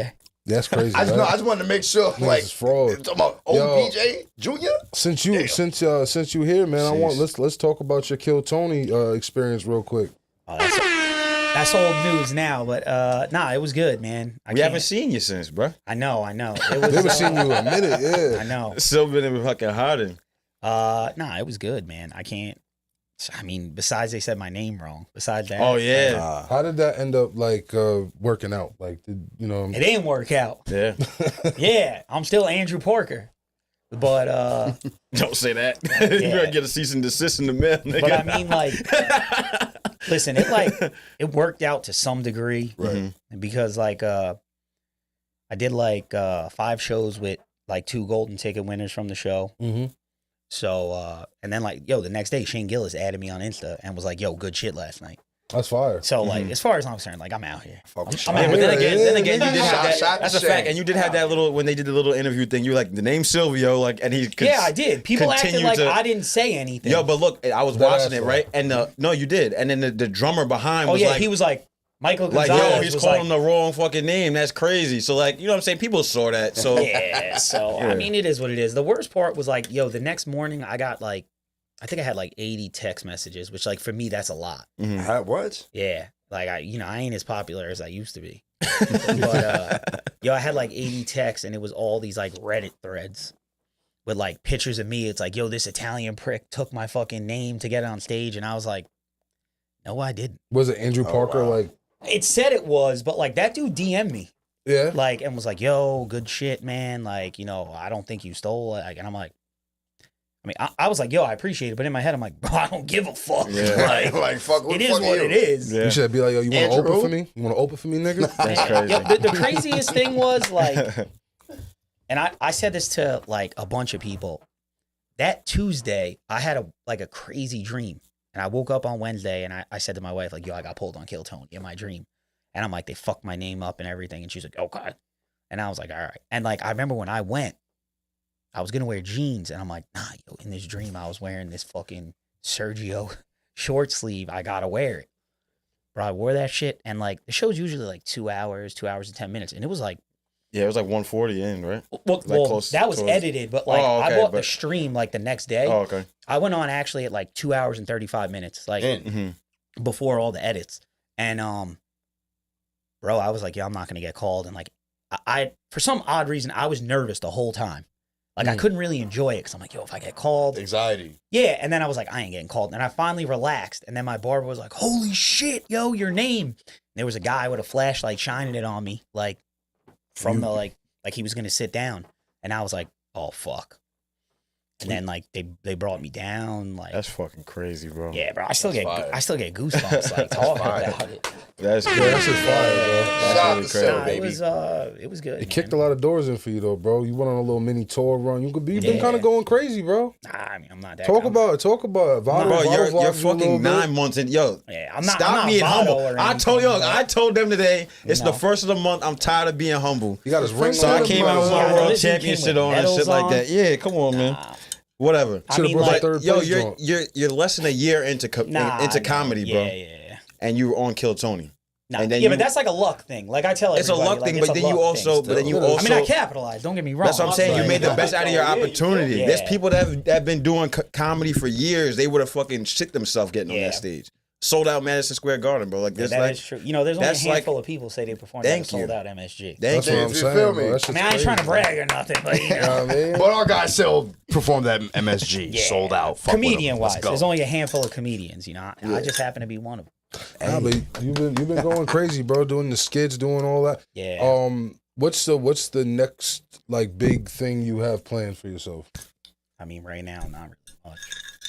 Speaker 3: That's crazy.
Speaker 5: I just,
Speaker 3: right?
Speaker 5: I just wanted to make sure,
Speaker 3: Niggas
Speaker 5: like,
Speaker 3: is fraud.
Speaker 5: talking about OBJ Jr.
Speaker 3: Since you here, man, I want let's talk about your Kill Tony experience real quick.
Speaker 8: Oh, that's old news now, but nah, it was good, man.
Speaker 4: We haven't seen you since, bro.
Speaker 8: I know. It
Speaker 3: We
Speaker 8: was.
Speaker 3: haven't seen you in a minute. Yeah.
Speaker 8: I know.
Speaker 4: Still been in fucking hiding.
Speaker 8: Nah, it was good, man. I can't. I mean, besides they said my name wrong. Besides that,
Speaker 4: Oh yeah,
Speaker 3: How did that end up like working out? Like, did you know?
Speaker 8: it didn't work out.
Speaker 4: yeah.
Speaker 8: Yeah, I'm still Andrew Parker, but
Speaker 4: Don't say that. You
Speaker 8: Yeah.
Speaker 4: gotta get a cease and desist in the mail, nigga.
Speaker 8: but I mean, like, listen, it worked out to some degree,
Speaker 3: Right.
Speaker 8: because like I did like 5 shows with like 2 golden ticket winners from the show.
Speaker 3: Mm-hmm.
Speaker 8: So and then like the next day Shane Gillis added me on Insta and was like, yo, good shit last night.
Speaker 3: That's fire.
Speaker 8: So like as far as I'm concerned, like I'm out here. I'm
Speaker 4: Yeah,
Speaker 8: out
Speaker 4: but
Speaker 8: here.
Speaker 4: then again, you did
Speaker 5: Shout-
Speaker 4: have that.
Speaker 5: shout
Speaker 4: That's
Speaker 5: to
Speaker 4: a fact,
Speaker 5: Shane.
Speaker 4: and you did have that little when they did the little interview thing. You were like the name Silvio, like, and he.
Speaker 8: Yeah, I did. People acted
Speaker 4: continued
Speaker 8: like
Speaker 4: to-
Speaker 8: I didn't say anything.
Speaker 4: Yo, but look, I was
Speaker 3: That
Speaker 4: watching it
Speaker 3: asshole.
Speaker 4: right, and no, you did, and then the drummer behind
Speaker 8: oh
Speaker 4: was
Speaker 8: yeah,
Speaker 4: like,
Speaker 8: he was like Michael
Speaker 4: like,
Speaker 8: Gonzalez.
Speaker 4: yo, he's
Speaker 8: was
Speaker 4: calling
Speaker 8: like,
Speaker 4: him the wrong fucking name. That's crazy. So like, you know what I'm saying? People saw that. So
Speaker 8: yeah. So I mean, it is what it is. The worst part was like, the next morning I got like, I think I had like 80 text messages, which like for me that's a lot.
Speaker 5: What?
Speaker 8: Yeah, like I ain't as popular as I used to be. But I had like 80 texts, and it was all these like Reddit threads with like pictures of me. It's like, yo, this Italian prick took my fucking name to get on stage, and I was like, no, I didn't.
Speaker 3: Was it Andrew Parker?
Speaker 5: wow.
Speaker 3: Like,
Speaker 8: It said it was, but like that dude DM'd me.
Speaker 3: Yeah.
Speaker 8: Like, and was like, yo, good shit, man. Like, you know, I don't think you stole it. Like, and I'm like, I mean, I was like, yo, I appreciate it. But in my head, I'm like, bro, I don't give a fuck.
Speaker 4: Yeah.
Speaker 8: Like,
Speaker 5: fuck.
Speaker 8: it is what it is.
Speaker 4: Yeah.
Speaker 3: You should be like, yo, you want to
Speaker 5: Andrew?
Speaker 3: open for me? You want to open for me, nigga?
Speaker 4: That's crazy.
Speaker 8: Yo, the craziest thing was like, and I said this to like a bunch of people. That Tuesday, I had a crazy dream. And I woke up on Wednesday and I said to my wife, like, yo, I got pulled on Kill Tony in my dream. And I'm like, they fucked my name up and everything. And she's like, okay. And I was like, all right. And like, I remember when I went, I was going to wear jeans. And I'm like, nah, yo, in this dream, I was wearing this fucking Sergio short sleeve. I got to wear it. Bro, I wore that shit. And like, the show's usually like 2 hours and 10 minutes. And it was like,
Speaker 4: Yeah, it was like 140 in, right?
Speaker 8: well,
Speaker 4: close
Speaker 8: that was
Speaker 4: towards-
Speaker 8: edited, but like
Speaker 4: Oh, okay,
Speaker 8: I bought the
Speaker 4: but-
Speaker 8: stream like the next day.
Speaker 4: Oh, okay.
Speaker 8: I went on actually at like 2 hours and 35 minutes, like
Speaker 4: Mm-hmm.
Speaker 8: before all the edits. And bro, I was like, yeah, I'm not gonna get called. And like, I for some odd reason, I was nervous the whole time. Like I couldn't really enjoy it because I'm like, yo, if I get called,
Speaker 5: Anxiety.
Speaker 8: yeah. And then I was like, I ain't getting called. And I finally relaxed. And then my barber was like, holy shit, yo, your name. And there was a guy with a flashlight shining it on me, like from the like he was gonna sit down. And I was like, oh fuck. And then like they brought me down, like
Speaker 4: That's fucking crazy, bro.
Speaker 8: yeah, bro. I still get
Speaker 5: fire.
Speaker 8: goosebumps like talking about it.
Speaker 4: That's
Speaker 3: Yeah,
Speaker 4: crazy.
Speaker 3: that shit's fire, bro.
Speaker 5: Shout out
Speaker 4: That's
Speaker 5: to
Speaker 4: really
Speaker 5: Sarah,
Speaker 8: Nah,
Speaker 5: baby.
Speaker 8: it was good.
Speaker 3: It kicked a lot of doors in for you though, bro. You went on a little mini tour run. You've been
Speaker 8: Yeah.
Speaker 3: kind of going crazy, bro.
Speaker 8: Nah, I mean, I'm not that.
Speaker 3: Talk
Speaker 8: I'm-
Speaker 3: about it. Vado,
Speaker 4: Bro,
Speaker 3: Vado
Speaker 4: you're
Speaker 3: vlogged you a little
Speaker 4: fucking
Speaker 3: bit.
Speaker 4: 9 months in. Yo,
Speaker 8: Yeah, I'm not.
Speaker 4: stop
Speaker 8: I'm not
Speaker 4: being
Speaker 8: Vado
Speaker 4: humble.
Speaker 8: or
Speaker 4: I told
Speaker 8: anything,
Speaker 4: yo,
Speaker 8: but-
Speaker 4: I told them today. It's
Speaker 8: No.
Speaker 4: the first of the month. I'm tired of being humble.
Speaker 3: You got his ring.
Speaker 4: So
Speaker 3: on
Speaker 4: I
Speaker 3: him,
Speaker 4: came out with
Speaker 3: bro.
Speaker 4: my
Speaker 8: Yeah,
Speaker 4: world
Speaker 8: this dude came
Speaker 4: championship
Speaker 8: with
Speaker 4: on and shit
Speaker 8: medals
Speaker 4: like
Speaker 8: on.
Speaker 4: that. Yeah, come on, man.
Speaker 8: Nah.
Speaker 4: Whatever.
Speaker 8: I
Speaker 3: Should've
Speaker 8: mean,
Speaker 3: brought
Speaker 8: like,
Speaker 3: that third
Speaker 4: Yo,
Speaker 3: place
Speaker 4: you're
Speaker 3: joint.
Speaker 4: you're less than a year into
Speaker 8: nah,
Speaker 4: comedy, bro,
Speaker 8: Yeah.
Speaker 4: and you were on Kill Tony.
Speaker 8: Nah.
Speaker 4: And then
Speaker 8: Yeah,
Speaker 4: you-
Speaker 8: but that's like a luck thing. Like I tell
Speaker 4: It's a
Speaker 8: everybody,
Speaker 4: luck
Speaker 8: like,
Speaker 4: thing,
Speaker 8: it's
Speaker 4: but
Speaker 8: a
Speaker 4: then you
Speaker 8: luck
Speaker 4: also,
Speaker 8: thing
Speaker 4: but then you
Speaker 3: still.
Speaker 4: also.
Speaker 8: I mean, I capitalized. Don't get me wrong.
Speaker 4: That's what I'm saying. You made the
Speaker 8: Like,
Speaker 4: best out of your opportunity.
Speaker 8: Yeah.
Speaker 4: There's people that have been doing comedy for years. They would have fucking shit themselves getting on
Speaker 8: Yeah.
Speaker 4: that stage. Sold out Madison Square Garden, bro. Like
Speaker 8: Yeah,
Speaker 4: this,
Speaker 8: that
Speaker 4: like
Speaker 8: is true. You know, there's only a
Speaker 4: that's like-
Speaker 8: handful of people say they performed at a
Speaker 4: Thank
Speaker 8: sold
Speaker 4: you.
Speaker 8: out MSG.
Speaker 4: thank
Speaker 3: That's what
Speaker 4: you.
Speaker 3: I'm
Speaker 5: You
Speaker 3: saying,
Speaker 5: feel
Speaker 3: bro.
Speaker 5: me?
Speaker 3: That
Speaker 8: I
Speaker 3: shit's
Speaker 8: mean, I ain't trying to
Speaker 3: crazy.
Speaker 8: brag or nothing, but you
Speaker 3: You know
Speaker 8: know,
Speaker 3: what I mean?
Speaker 5: But our guy still performed at MSG,
Speaker 8: Yeah.
Speaker 5: sold out. Fuck with him.
Speaker 8: comedian wise,
Speaker 5: Let's go.
Speaker 8: there's only a handful of comedians. You know, I just happen to be one of them.
Speaker 3: Nah, but you've been going crazy, bro. Doing the skits, doing all that.
Speaker 8: Yeah.
Speaker 3: What's the next like big thing you have planned for yourself?
Speaker 8: I mean, right now, not really much.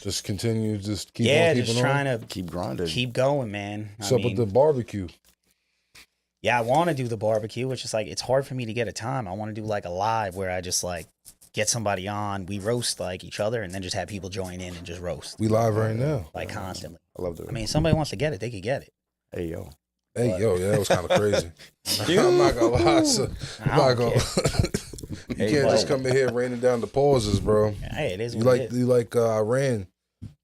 Speaker 3: Just continue, just keep
Speaker 8: Yeah,
Speaker 3: on
Speaker 8: just
Speaker 3: keeping
Speaker 8: trying
Speaker 3: on.
Speaker 8: to
Speaker 5: Keep grinding.
Speaker 8: keep going, man.
Speaker 3: What's up with the barbecue?
Speaker 8: Yeah, I want to do the barbecue, which is like it's hard for me to get a time. I want to do like a live where I just like get somebody on, we roast like each other, and then just have people join in and just roast
Speaker 3: We live right now.
Speaker 8: like constantly.
Speaker 5: I love that.
Speaker 8: I mean, somebody wants to get it, they could get it.
Speaker 5: Hey, yo.
Speaker 3: Hey, yo, yeah, that was kind of crazy. I'm not gonna lie, so I'm
Speaker 8: I
Speaker 3: not
Speaker 8: don't
Speaker 3: gonna. You can't just come in here raining down the pauses, bro.
Speaker 8: Hey, it is
Speaker 3: You
Speaker 8: what
Speaker 3: like
Speaker 8: it is.
Speaker 3: Iran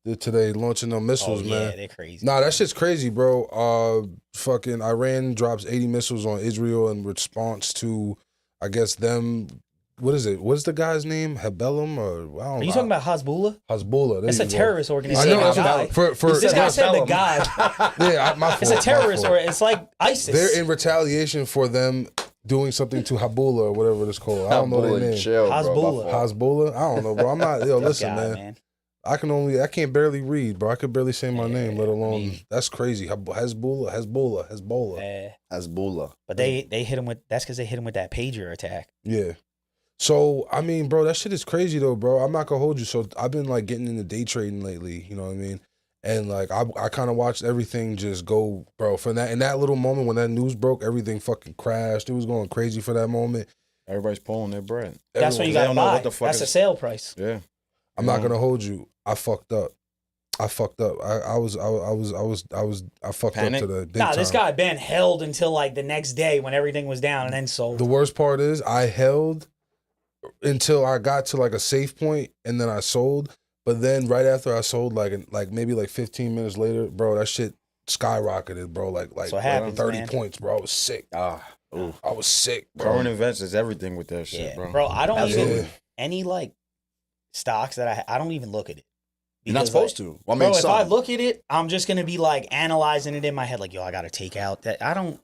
Speaker 3: did today launching them missiles,
Speaker 8: Oh yeah,
Speaker 3: man.
Speaker 8: they're crazy.
Speaker 3: Nah, that shit's crazy, bro. Fucking Iran drops 80 missiles on Israel in response to, I guess, them. What is it? What's the guy's name? Habellum or I don't know.
Speaker 8: Are you talking about Hezbollah?
Speaker 3: Hezbollah? There
Speaker 8: It's a
Speaker 3: you go.
Speaker 8: terrorist
Speaker 3: I
Speaker 8: organization.
Speaker 3: know that's
Speaker 8: guy.
Speaker 3: what, for
Speaker 8: I said the
Speaker 3: yeah,
Speaker 8: guy.
Speaker 3: my fault.
Speaker 8: It's a
Speaker 3: my
Speaker 8: terrorist,
Speaker 3: fault.
Speaker 8: or it's like ISIS.
Speaker 3: They're in retaliation for them doing something to Hezbollah or whatever it's called. I don't know their name.
Speaker 5: Chill, bro.
Speaker 8: Hezbollah.
Speaker 5: My fault.
Speaker 3: Hezbollah? I don't know, bro. I'm not. Yo,
Speaker 8: This
Speaker 3: listen,
Speaker 8: guy,
Speaker 3: man. I can't barely read, bro. I could barely say my name, let alone. That's crazy. Hezbollah.
Speaker 5: Hezbollah.
Speaker 8: But they hit him with. That's because they hit him with that pager attack.
Speaker 3: Yeah. So I mean, bro, that shit is crazy though, bro. I'm not gonna hold you. So I've been like getting into day trading lately. You know what I mean? And like I kind of watched everything just go, bro. From that in that little moment when that news broke, everything fucking crashed. It was going crazy for that moment.
Speaker 4: Everybody's pulling their bread.
Speaker 8: That's when you
Speaker 4: They
Speaker 8: got to
Speaker 4: don't know
Speaker 8: buy.
Speaker 4: what the fuck
Speaker 8: That's
Speaker 4: is-
Speaker 8: a sale price.
Speaker 4: Yeah.
Speaker 3: I'm not gonna hold you. I fucked up. I fucked up. I fucked
Speaker 4: Panic?
Speaker 3: up to the big
Speaker 8: Nah,
Speaker 3: time.
Speaker 8: this guy Ben held until like the next day when everything was down, and then sold.
Speaker 3: The worst part is I held until I got to like a safe point and then I sold. But then right after I sold, like maybe like 15 minutes later, bro, that shit skyrocketed, bro. Like
Speaker 8: So what happens,
Speaker 3: 30
Speaker 8: man.
Speaker 3: points, bro. I was sick. I was sick, bro.
Speaker 4: Current events is everything with that shit,
Speaker 8: Yeah,
Speaker 4: bro.
Speaker 8: I don't
Speaker 3: Absolutely.
Speaker 8: even any like stocks that I don't even look at it.
Speaker 5: You're not
Speaker 8: Because,
Speaker 5: supposed
Speaker 8: like,
Speaker 5: to. Well, I mean,
Speaker 8: bro, if I
Speaker 5: some.
Speaker 8: look at it, I'm just gonna be like analyzing it in my head, like, yo, I gotta take out that. I don't.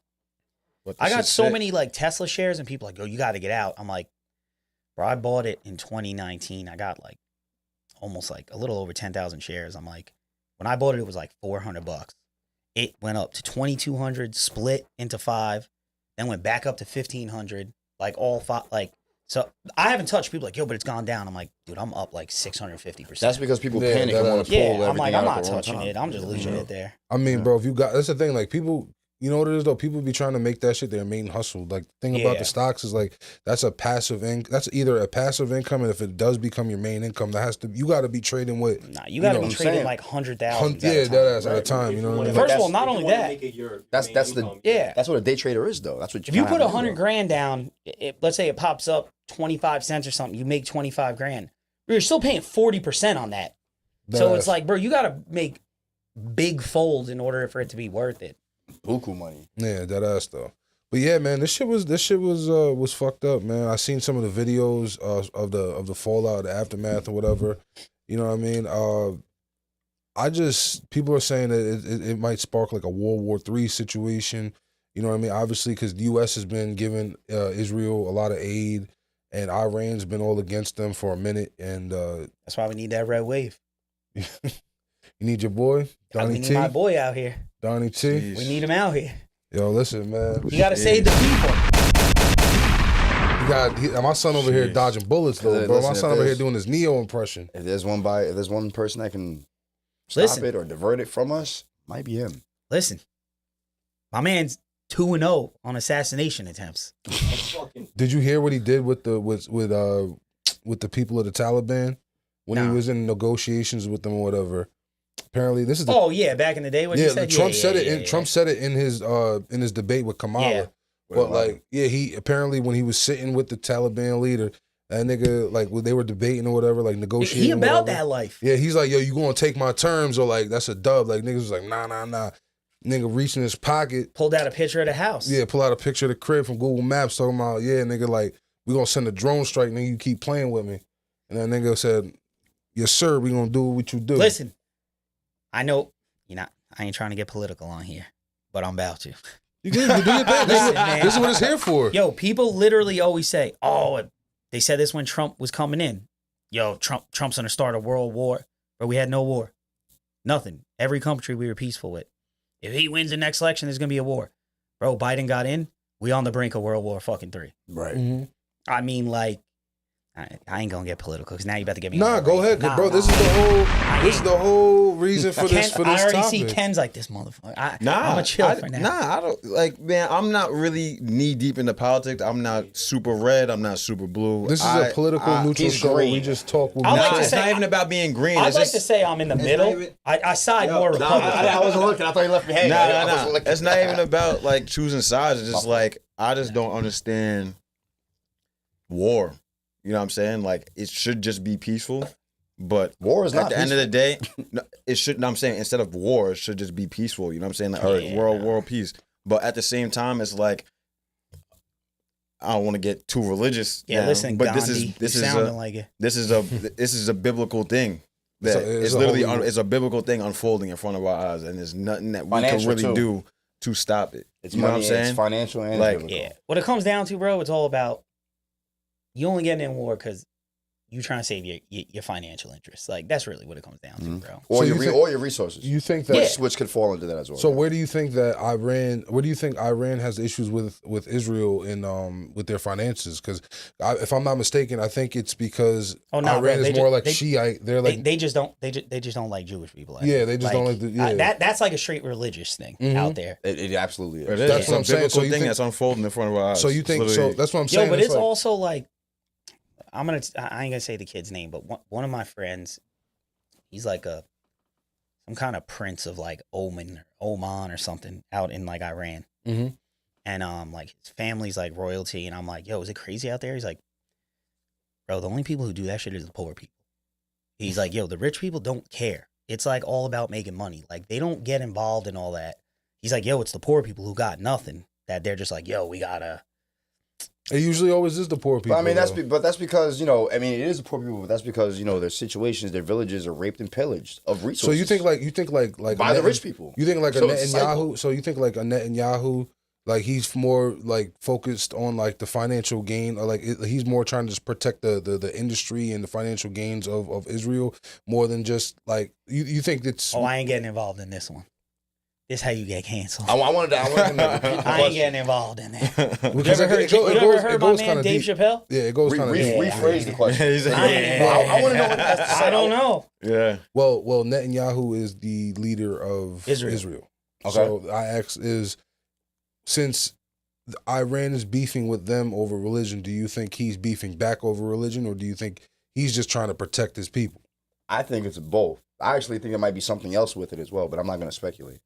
Speaker 4: But the
Speaker 8: I got
Speaker 4: shit's
Speaker 8: so
Speaker 4: sick.
Speaker 8: many like Tesla shares, and people like, yo, you got to get out. I'm like, bro, I bought it in 2019. I got like almost like a little over 10,000 shares. I'm like, when I bought it, it was like $400. It went up to 2,200, split into 5. then went back up to 1,500. Like all five, like so. I haven't touched people like yo, but it's gone down. I'm like, dude, I'm up like 650%.
Speaker 5: That's because people
Speaker 3: Yeah,
Speaker 5: panic and want to pull
Speaker 8: yeah.
Speaker 5: everything
Speaker 8: I'm like,
Speaker 5: out
Speaker 8: I'm
Speaker 5: at
Speaker 8: not
Speaker 5: the wrong
Speaker 8: touching
Speaker 5: time.
Speaker 8: it. I'm just leaving it there.
Speaker 3: I mean, bro, if you got that's the thing. Like people, you know what it is though. People be trying to make that shit their main hustle. Like the thing about
Speaker 8: Yeah.
Speaker 3: the stocks is like that's a passive income. That's either a passive income, and if it does become your main income, that has to. You got to be trading with.
Speaker 8: Nah, you got to
Speaker 3: know
Speaker 8: be
Speaker 3: what I'm
Speaker 8: trading
Speaker 5: saying?
Speaker 8: like 100,000.
Speaker 3: Yeah, that at a time. You know what I mean?
Speaker 8: First of all,
Speaker 5: That's-
Speaker 8: not only that,
Speaker 5: That's the
Speaker 8: yeah.
Speaker 5: that's what a day trader is though. That's what
Speaker 8: If you
Speaker 5: kinda
Speaker 8: put
Speaker 5: have to do,
Speaker 8: 100
Speaker 5: though.
Speaker 8: grand down, let's say it pops up 25 cents or something, you make 25 grand. You're still paying 40% on that. So
Speaker 3: That
Speaker 8: it's like, bro, you got to make big folds in order for it to be worth it.
Speaker 5: buku money.
Speaker 3: Yeah, that ass though. But yeah, man, this shit was fucked up, man. I seen some of the videos of the fallout, the aftermath, or whatever. You know what I mean? People are saying that it might spark like a World War III situation. You know what I mean? Obviously, because the U.S. has been giving Israel a lot of aid, and Iran's been all against them for a minute. And
Speaker 8: That's why we need that red wave.
Speaker 3: you need your boy
Speaker 8: We
Speaker 3: Donnie
Speaker 8: need
Speaker 3: T.
Speaker 8: my boy out here.
Speaker 3: Donnie T.
Speaker 8: We need him out here.
Speaker 3: Yo, listen, man.
Speaker 8: You got to save the people.
Speaker 3: My son over here
Speaker 4: Jeez.
Speaker 3: dodging bullets though,
Speaker 5: Listen,
Speaker 3: bro. My
Speaker 5: if
Speaker 3: son over here
Speaker 5: there's-
Speaker 3: doing his Neo impression.
Speaker 5: If there's one person that can stop
Speaker 8: Listen.
Speaker 5: it or divert it from us, might be him.
Speaker 8: Listen, my man's 2-0 on assassination attempts.
Speaker 3: Did you hear what he did with the people of the Taliban when he
Speaker 8: Nah.
Speaker 3: was in negotiations with them or whatever? Apparently, this is the
Speaker 8: Oh yeah, back in the day, what
Speaker 3: yeah.
Speaker 8: he said.
Speaker 3: Trump
Speaker 8: yeah,
Speaker 3: said it.
Speaker 8: yeah,
Speaker 3: In,
Speaker 8: yeah.
Speaker 3: Trump said it in his debate with Kamala.
Speaker 8: Yeah.
Speaker 3: But like, yeah, he apparently when he was sitting with the Taliban leader, that nigga like when they were debating or whatever, like negotiating.
Speaker 8: He about
Speaker 3: whatever.
Speaker 8: that life.
Speaker 3: Yeah, he's like, yo, you gonna take my terms or like that's a dub. Like niggas was like, nah. Nigga reached in his pocket.
Speaker 8: Pulled out a picture of the house.
Speaker 3: Yeah, pull out a picture of the crib from Google Maps talking about, yeah, nigga, like, we gonna send a drone strike, nigga, you keep playing with me. And that nigga said, yes, sir, we gonna do what you do.
Speaker 8: Listen, I know I ain't trying to get political on here, but I'm about to.
Speaker 3: You do your thing. This is what it's here for.
Speaker 8: Yo, people literally always say, "Oh, they said this when Trump was coming in." Yo, Trump's gonna start a world war, but we had no war, nothing. Every country we were peaceful with. If he wins the next election, there's gonna be a war, bro. Biden got in, we on the brink of World War fucking 3.
Speaker 5: Right.
Speaker 3: Mm-hmm.
Speaker 8: I mean, like, I ain't gonna get political because now you about to get me.
Speaker 3: Nah, go ahead,
Speaker 8: Nah,
Speaker 3: bro. This is the whole reason for this
Speaker 8: I already
Speaker 3: topic.
Speaker 8: see Ken's like this motherfucker. I'm
Speaker 4: Nah,
Speaker 8: gonna chill for now.
Speaker 4: Nah, I don't like, man. I'm not really knee deep into politics. I'm not super red. I'm not super blue.
Speaker 3: This is a political neutral
Speaker 5: he's
Speaker 3: show where we
Speaker 5: green.
Speaker 3: just talk.
Speaker 8: I like to
Speaker 4: It's
Speaker 8: say-
Speaker 4: not even about being green.
Speaker 8: I'd
Speaker 4: It's
Speaker 8: like
Speaker 4: just,
Speaker 8: to say I'm in the
Speaker 5: not
Speaker 8: middle.
Speaker 5: even-
Speaker 8: I side more Republican.
Speaker 5: I wasn't looking. I thought you left me hanging. I
Speaker 4: nah.
Speaker 5: wasn't looking.
Speaker 4: It's not even about like choosing sides. It's just like I just don't understand war. You know what I'm saying? Like it should just be peaceful, but
Speaker 5: War is
Speaker 4: at
Speaker 5: not
Speaker 4: the end of the day, no, it should. No, I'm saying instead of war, it should just be peaceful. You know what I'm saying? Like, all right,
Speaker 8: Yeah.
Speaker 4: world peace. But at the same time, it's like I don't want to get too religious.
Speaker 8: Yeah,
Speaker 4: now,
Speaker 8: listen,
Speaker 4: but
Speaker 8: Gandhi,
Speaker 4: this
Speaker 8: you
Speaker 4: is
Speaker 8: sounding
Speaker 4: a
Speaker 8: like it.
Speaker 4: this is a biblical thing. That
Speaker 3: It's
Speaker 4: it's
Speaker 3: a
Speaker 4: literally
Speaker 3: holy-
Speaker 4: it's a biblical thing unfolding in front of our eyes, and there's nothing that we can
Speaker 5: Financial,
Speaker 4: really
Speaker 5: too.
Speaker 4: do to stop it.
Speaker 5: It's
Speaker 4: you know
Speaker 5: money.
Speaker 4: what I'm saying?
Speaker 5: It's financial and
Speaker 4: Like,
Speaker 5: biblical.
Speaker 8: Yeah. What it comes down to, bro, it's all about you only getting in war because you trying to save your financial interests. Like that's really what it comes down to, bro.
Speaker 5: Or
Speaker 3: So
Speaker 5: your
Speaker 3: you think-
Speaker 5: or your resources.
Speaker 3: You think that?
Speaker 8: Yeah.
Speaker 5: Which could fall into that as well.
Speaker 3: So where do you think that Iran? Where do you think Iran has issues with Israel in with their finances? Because if I'm not mistaken, I think it's because
Speaker 8: Oh, no,
Speaker 3: Iran
Speaker 8: bro,
Speaker 3: is
Speaker 8: they
Speaker 3: more
Speaker 8: ju-
Speaker 3: like
Speaker 8: they-
Speaker 3: Shiite. They're like
Speaker 8: They just don't like Jewish people. I
Speaker 3: Yeah,
Speaker 8: think.
Speaker 3: they just don't like the- yeah.
Speaker 8: that's like a straight religious thing
Speaker 3: Mhm.
Speaker 8: out there.
Speaker 5: it absolutely is.
Speaker 4: It is.
Speaker 3: That's
Speaker 4: It's
Speaker 3: what
Speaker 4: a
Speaker 3: I'm saying.
Speaker 4: biblical
Speaker 3: So you
Speaker 4: thing
Speaker 3: think-
Speaker 4: that's unfolding in front of our eyes.
Speaker 3: so you
Speaker 4: It's
Speaker 3: think so?
Speaker 4: literally-
Speaker 3: That's what I'm
Speaker 8: Yo,
Speaker 3: saying.
Speaker 8: but it's
Speaker 3: like-
Speaker 8: also like I ain't gonna say the kid's name, but one of my friends, he's like some kind of prince of like Oman or something out in like Iran.
Speaker 3: Mhm.
Speaker 8: And like his family's like royalty, and I'm like, yo, is it crazy out there? He's like, bro, the only people who do that shit is the poor people. He's like, yo, the rich people don't care. It's like all about making money. Like they don't get involved in all that. He's like, yo, it's the poor people who got nothing that they're just like, yo, we gotta.
Speaker 3: It usually always is the poor people.
Speaker 5: But I mean,
Speaker 3: though.
Speaker 5: that's because it is the poor people. But that's because their situations, their villages are raped and pillaged of resources.
Speaker 3: So you think like
Speaker 5: by the rich people?
Speaker 3: You think like
Speaker 5: So
Speaker 3: a
Speaker 5: it's a cycle.
Speaker 3: Netanyahu? So you think like a Netanyahu? Like he's more like focused on like the financial gain, or like he's more trying to just protect the industry and the financial gains of Israel more than just like you think it's
Speaker 8: Oh, I ain't getting involved in this one. This how you get canceled.
Speaker 5: I wanted him to repeat the
Speaker 8: I ain't
Speaker 5: question.
Speaker 8: getting involved in that. You
Speaker 3: Because
Speaker 8: ever heard, you ever heard my man Dave
Speaker 3: deep.
Speaker 8: Chappelle?
Speaker 3: Yeah, it goes kind of deep.
Speaker 5: Rephrase the question.
Speaker 4: He's like,
Speaker 5: I want to know what that's to say.
Speaker 8: I don't know.
Speaker 4: yeah.
Speaker 3: Well, Netanyahu is the leader of
Speaker 8: Israel.
Speaker 5: Okay.
Speaker 3: So I ask since Iran is beefing with them over religion, do you think he's beefing back over religion, or do you think he's just trying to protect his people?
Speaker 5: I think it's both. I actually think there might be something else with it as well, but I'm not going to speculate.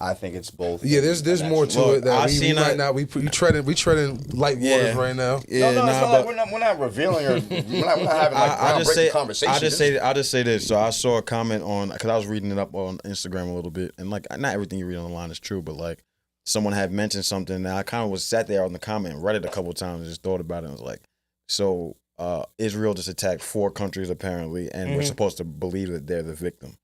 Speaker 5: I think it's both.
Speaker 3: Yeah, there's more to it that we might not. We treading light waters right now.
Speaker 4: Yeah,
Speaker 5: No, it's not
Speaker 4: but
Speaker 5: like we're not revealing or we're not having like groundbreaking conversations.
Speaker 4: I just say this. So I saw a comment on, because I was reading it up on Instagram a little bit, and like not everything you read online is true, but like someone had mentioned something, and I kind of was sat there on the comment and read it a couple of times and just thought about it. And was like, so Israel just attacked 4 countries apparently, and we're supposed to believe that they're the victim.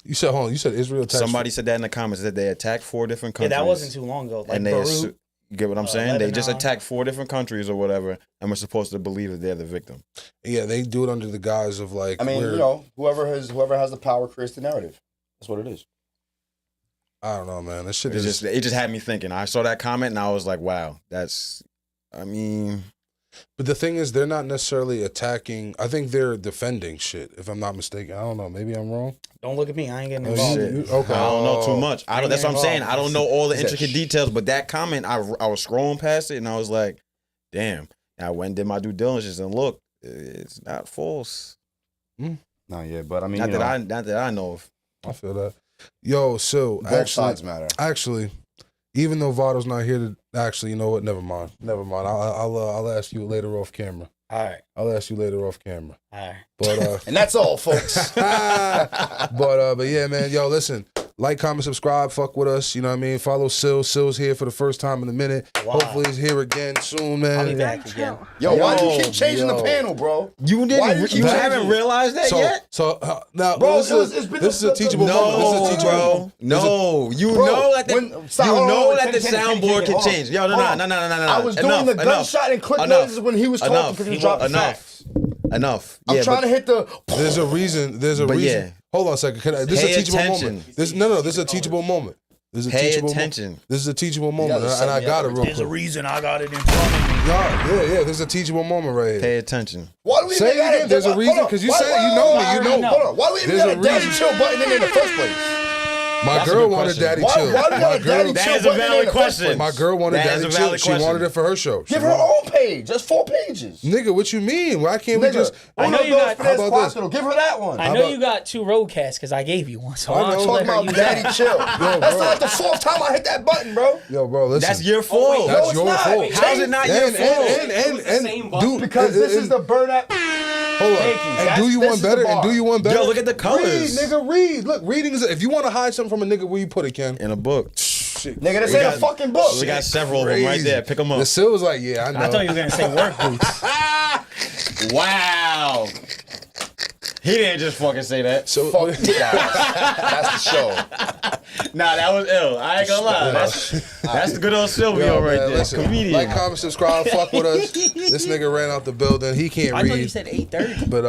Speaker 3: You said, hold on. You said Israel attacked.
Speaker 4: Somebody said that in the comments, that they attacked 4 different countries.
Speaker 8: Yeah, that wasn't too long ago. Like
Speaker 4: and they
Speaker 8: Beirut,
Speaker 4: you get what I'm saying? They just
Speaker 8: Lebanon.
Speaker 4: attacked 4 different countries or whatever, and we're supposed to believe that they're the victim.
Speaker 3: Yeah, they do it under the guise of like.
Speaker 5: I mean, whoever has the power creates the narrative. That's what it is.
Speaker 3: I don't know, man. That shit
Speaker 4: It
Speaker 3: is.
Speaker 4: just had me thinking. I saw that comment and I was like, wow, that's. I mean,
Speaker 3: But the thing is, they're not necessarily attacking. I think they're defending shit. If I'm not mistaken, I don't know. Maybe I'm wrong.
Speaker 8: Don't look at me. I ain't getting
Speaker 3: Oh,
Speaker 8: involved.
Speaker 3: shit. Okay.
Speaker 4: I don't know too much. I don't. That's what I'm saying. I don't know all the
Speaker 5: He said,
Speaker 4: intricate details, but that comment, I was scrolling past it and I was like, damn. And I went and did my due diligence and look, it's not false.
Speaker 5: No, yeah, but I mean,
Speaker 4: Not that I know of.
Speaker 3: I feel that. Yo, so
Speaker 5: both
Speaker 3: actually,
Speaker 5: sides matter.
Speaker 3: actually, even though Vado's not here to actually, you know what? Never mind. I'll ask you later off camera.
Speaker 8: All right.
Speaker 3: I'll ask you later off camera.
Speaker 8: All right.
Speaker 3: But
Speaker 5: And that's all, folks.
Speaker 3: but yeah, man. Yo, listen. Like, comment, subscribe, fuck with us. You know what I mean? Follow Sil. Sil's here for the first time in a minute.
Speaker 8: Wow.
Speaker 3: Hopefully he's here again soon, man.
Speaker 8: I'll be back again.
Speaker 5: Yo, why do you keep changing the panel, bro?
Speaker 4: You
Speaker 5: Why do
Speaker 4: didn't.
Speaker 5: you keep
Speaker 4: You
Speaker 5: changing
Speaker 4: haven't
Speaker 5: it?
Speaker 4: realized that yet?
Speaker 3: So now,
Speaker 5: Bro,
Speaker 3: this is a teachable moment. This is a teachable moment.
Speaker 4: No, you
Speaker 5: Bro,
Speaker 4: know that
Speaker 5: when-
Speaker 4: you
Speaker 5: stop, hold on,
Speaker 4: know
Speaker 5: hold on,
Speaker 4: that the
Speaker 5: Kenny,
Speaker 4: soundboard can
Speaker 5: hold on.
Speaker 4: change. Yo, no.
Speaker 5: I was doing the gunshot and click
Speaker 4: Enough.
Speaker 5: noises when he was talking because he was dropping facts.
Speaker 4: Enough.
Speaker 5: I'm trying to hit the.
Speaker 3: There's a reason. There's a
Speaker 4: But
Speaker 3: reason.
Speaker 4: yeah.
Speaker 3: Hold on a second. This
Speaker 4: Pay
Speaker 3: is a teachable
Speaker 4: attention.
Speaker 3: moment. This is a teachable moment. This is a
Speaker 4: Pay
Speaker 3: teachable
Speaker 4: attention.
Speaker 3: moment. This is a teachable moment,
Speaker 5: gotta
Speaker 3: and I
Speaker 5: set me
Speaker 3: got it
Speaker 5: up.
Speaker 3: real
Speaker 8: There's a
Speaker 3: quick.
Speaker 8: reason I got it in front of me.
Speaker 3: Yeah. This is a teachable moment right here.
Speaker 4: Pay attention.
Speaker 5: Why do we
Speaker 3: Say
Speaker 5: even
Speaker 3: it again.
Speaker 5: gotta-
Speaker 3: There's a
Speaker 5: hold
Speaker 3: reason,
Speaker 5: on.
Speaker 3: 'cause you
Speaker 5: Why-
Speaker 3: said it.
Speaker 5: why-
Speaker 3: You know me.
Speaker 5: why-
Speaker 3: You know.
Speaker 5: Hold on. Why do we even
Speaker 3: There's
Speaker 5: got
Speaker 3: a
Speaker 5: a daddy
Speaker 3: reason.
Speaker 5: chill button in the first place?
Speaker 3: My
Speaker 4: That's a
Speaker 3: girl
Speaker 4: good
Speaker 3: wanted
Speaker 4: question.
Speaker 3: daddy
Speaker 5: Why-
Speaker 3: chill.
Speaker 5: why do you
Speaker 3: My
Speaker 5: got a daddy
Speaker 3: girl.
Speaker 4: That
Speaker 5: chill
Speaker 4: is a
Speaker 5: button in
Speaker 4: valid
Speaker 5: the first
Speaker 4: question.
Speaker 5: place?
Speaker 3: My girl wanted
Speaker 4: That is
Speaker 3: daddy
Speaker 4: a
Speaker 3: chill.
Speaker 4: valid
Speaker 3: She wanted
Speaker 4: question.
Speaker 3: it for her show.
Speaker 5: Give her own page. That's 4 pages.
Speaker 3: Nigga, what you mean? Why can't we
Speaker 5: Nigga,
Speaker 3: just?
Speaker 8: I know you got-
Speaker 3: How about this?
Speaker 5: Give her that one.
Speaker 8: I
Speaker 5: I'm
Speaker 8: know
Speaker 3: about-
Speaker 8: you got 2 roadcasts because I gave you one. So
Speaker 3: I
Speaker 8: I'll
Speaker 3: know.
Speaker 8: just
Speaker 5: talking
Speaker 8: let her
Speaker 5: about
Speaker 8: use
Speaker 5: daddy
Speaker 8: that.
Speaker 5: chill. That's
Speaker 3: bro.
Speaker 5: not like the 4th time I hit that button, bro.
Speaker 3: Yo, bro, listen.
Speaker 4: That's your fault.
Speaker 3: That's
Speaker 5: it's
Speaker 3: your
Speaker 5: not.
Speaker 3: fault.
Speaker 5: Wait,
Speaker 4: How's it not your
Speaker 3: And
Speaker 4: fault?
Speaker 3: do
Speaker 5: Because this is the burnout.
Speaker 3: hold on.
Speaker 5: Thank you.
Speaker 3: And do you
Speaker 5: This
Speaker 3: want
Speaker 5: is the
Speaker 3: better?
Speaker 5: bar.
Speaker 3: And do you want better?
Speaker 4: Yo, look at the
Speaker 3: Read,
Speaker 4: colors.
Speaker 3: nigga, read. Look, reading is. If you want to hide something from a nigga, where you put it, Ken?
Speaker 4: In a book.
Speaker 3: Shit.
Speaker 5: Nigga, this
Speaker 4: We
Speaker 5: ain't a
Speaker 4: got-
Speaker 5: fucking book.
Speaker 4: We got several of them right there. Pick them up.
Speaker 3: The Sil was like, yeah, I know.
Speaker 8: I thought you were going to say work boots.
Speaker 4: Wow. He didn't just fucking say that.
Speaker 3: So,
Speaker 5: Fuck you guys. That's the show.
Speaker 4: Nah, that was ill. I ain't gonna lie. That's the good old Silvio
Speaker 3: yo,
Speaker 4: right
Speaker 3: man,
Speaker 4: there.
Speaker 3: listen,
Speaker 4: Comedian.
Speaker 3: like, comment, subscribe, fuck with us. This nigga ran out the building. He can't
Speaker 8: I
Speaker 3: read.
Speaker 8: thought you said 8:30.
Speaker 3: But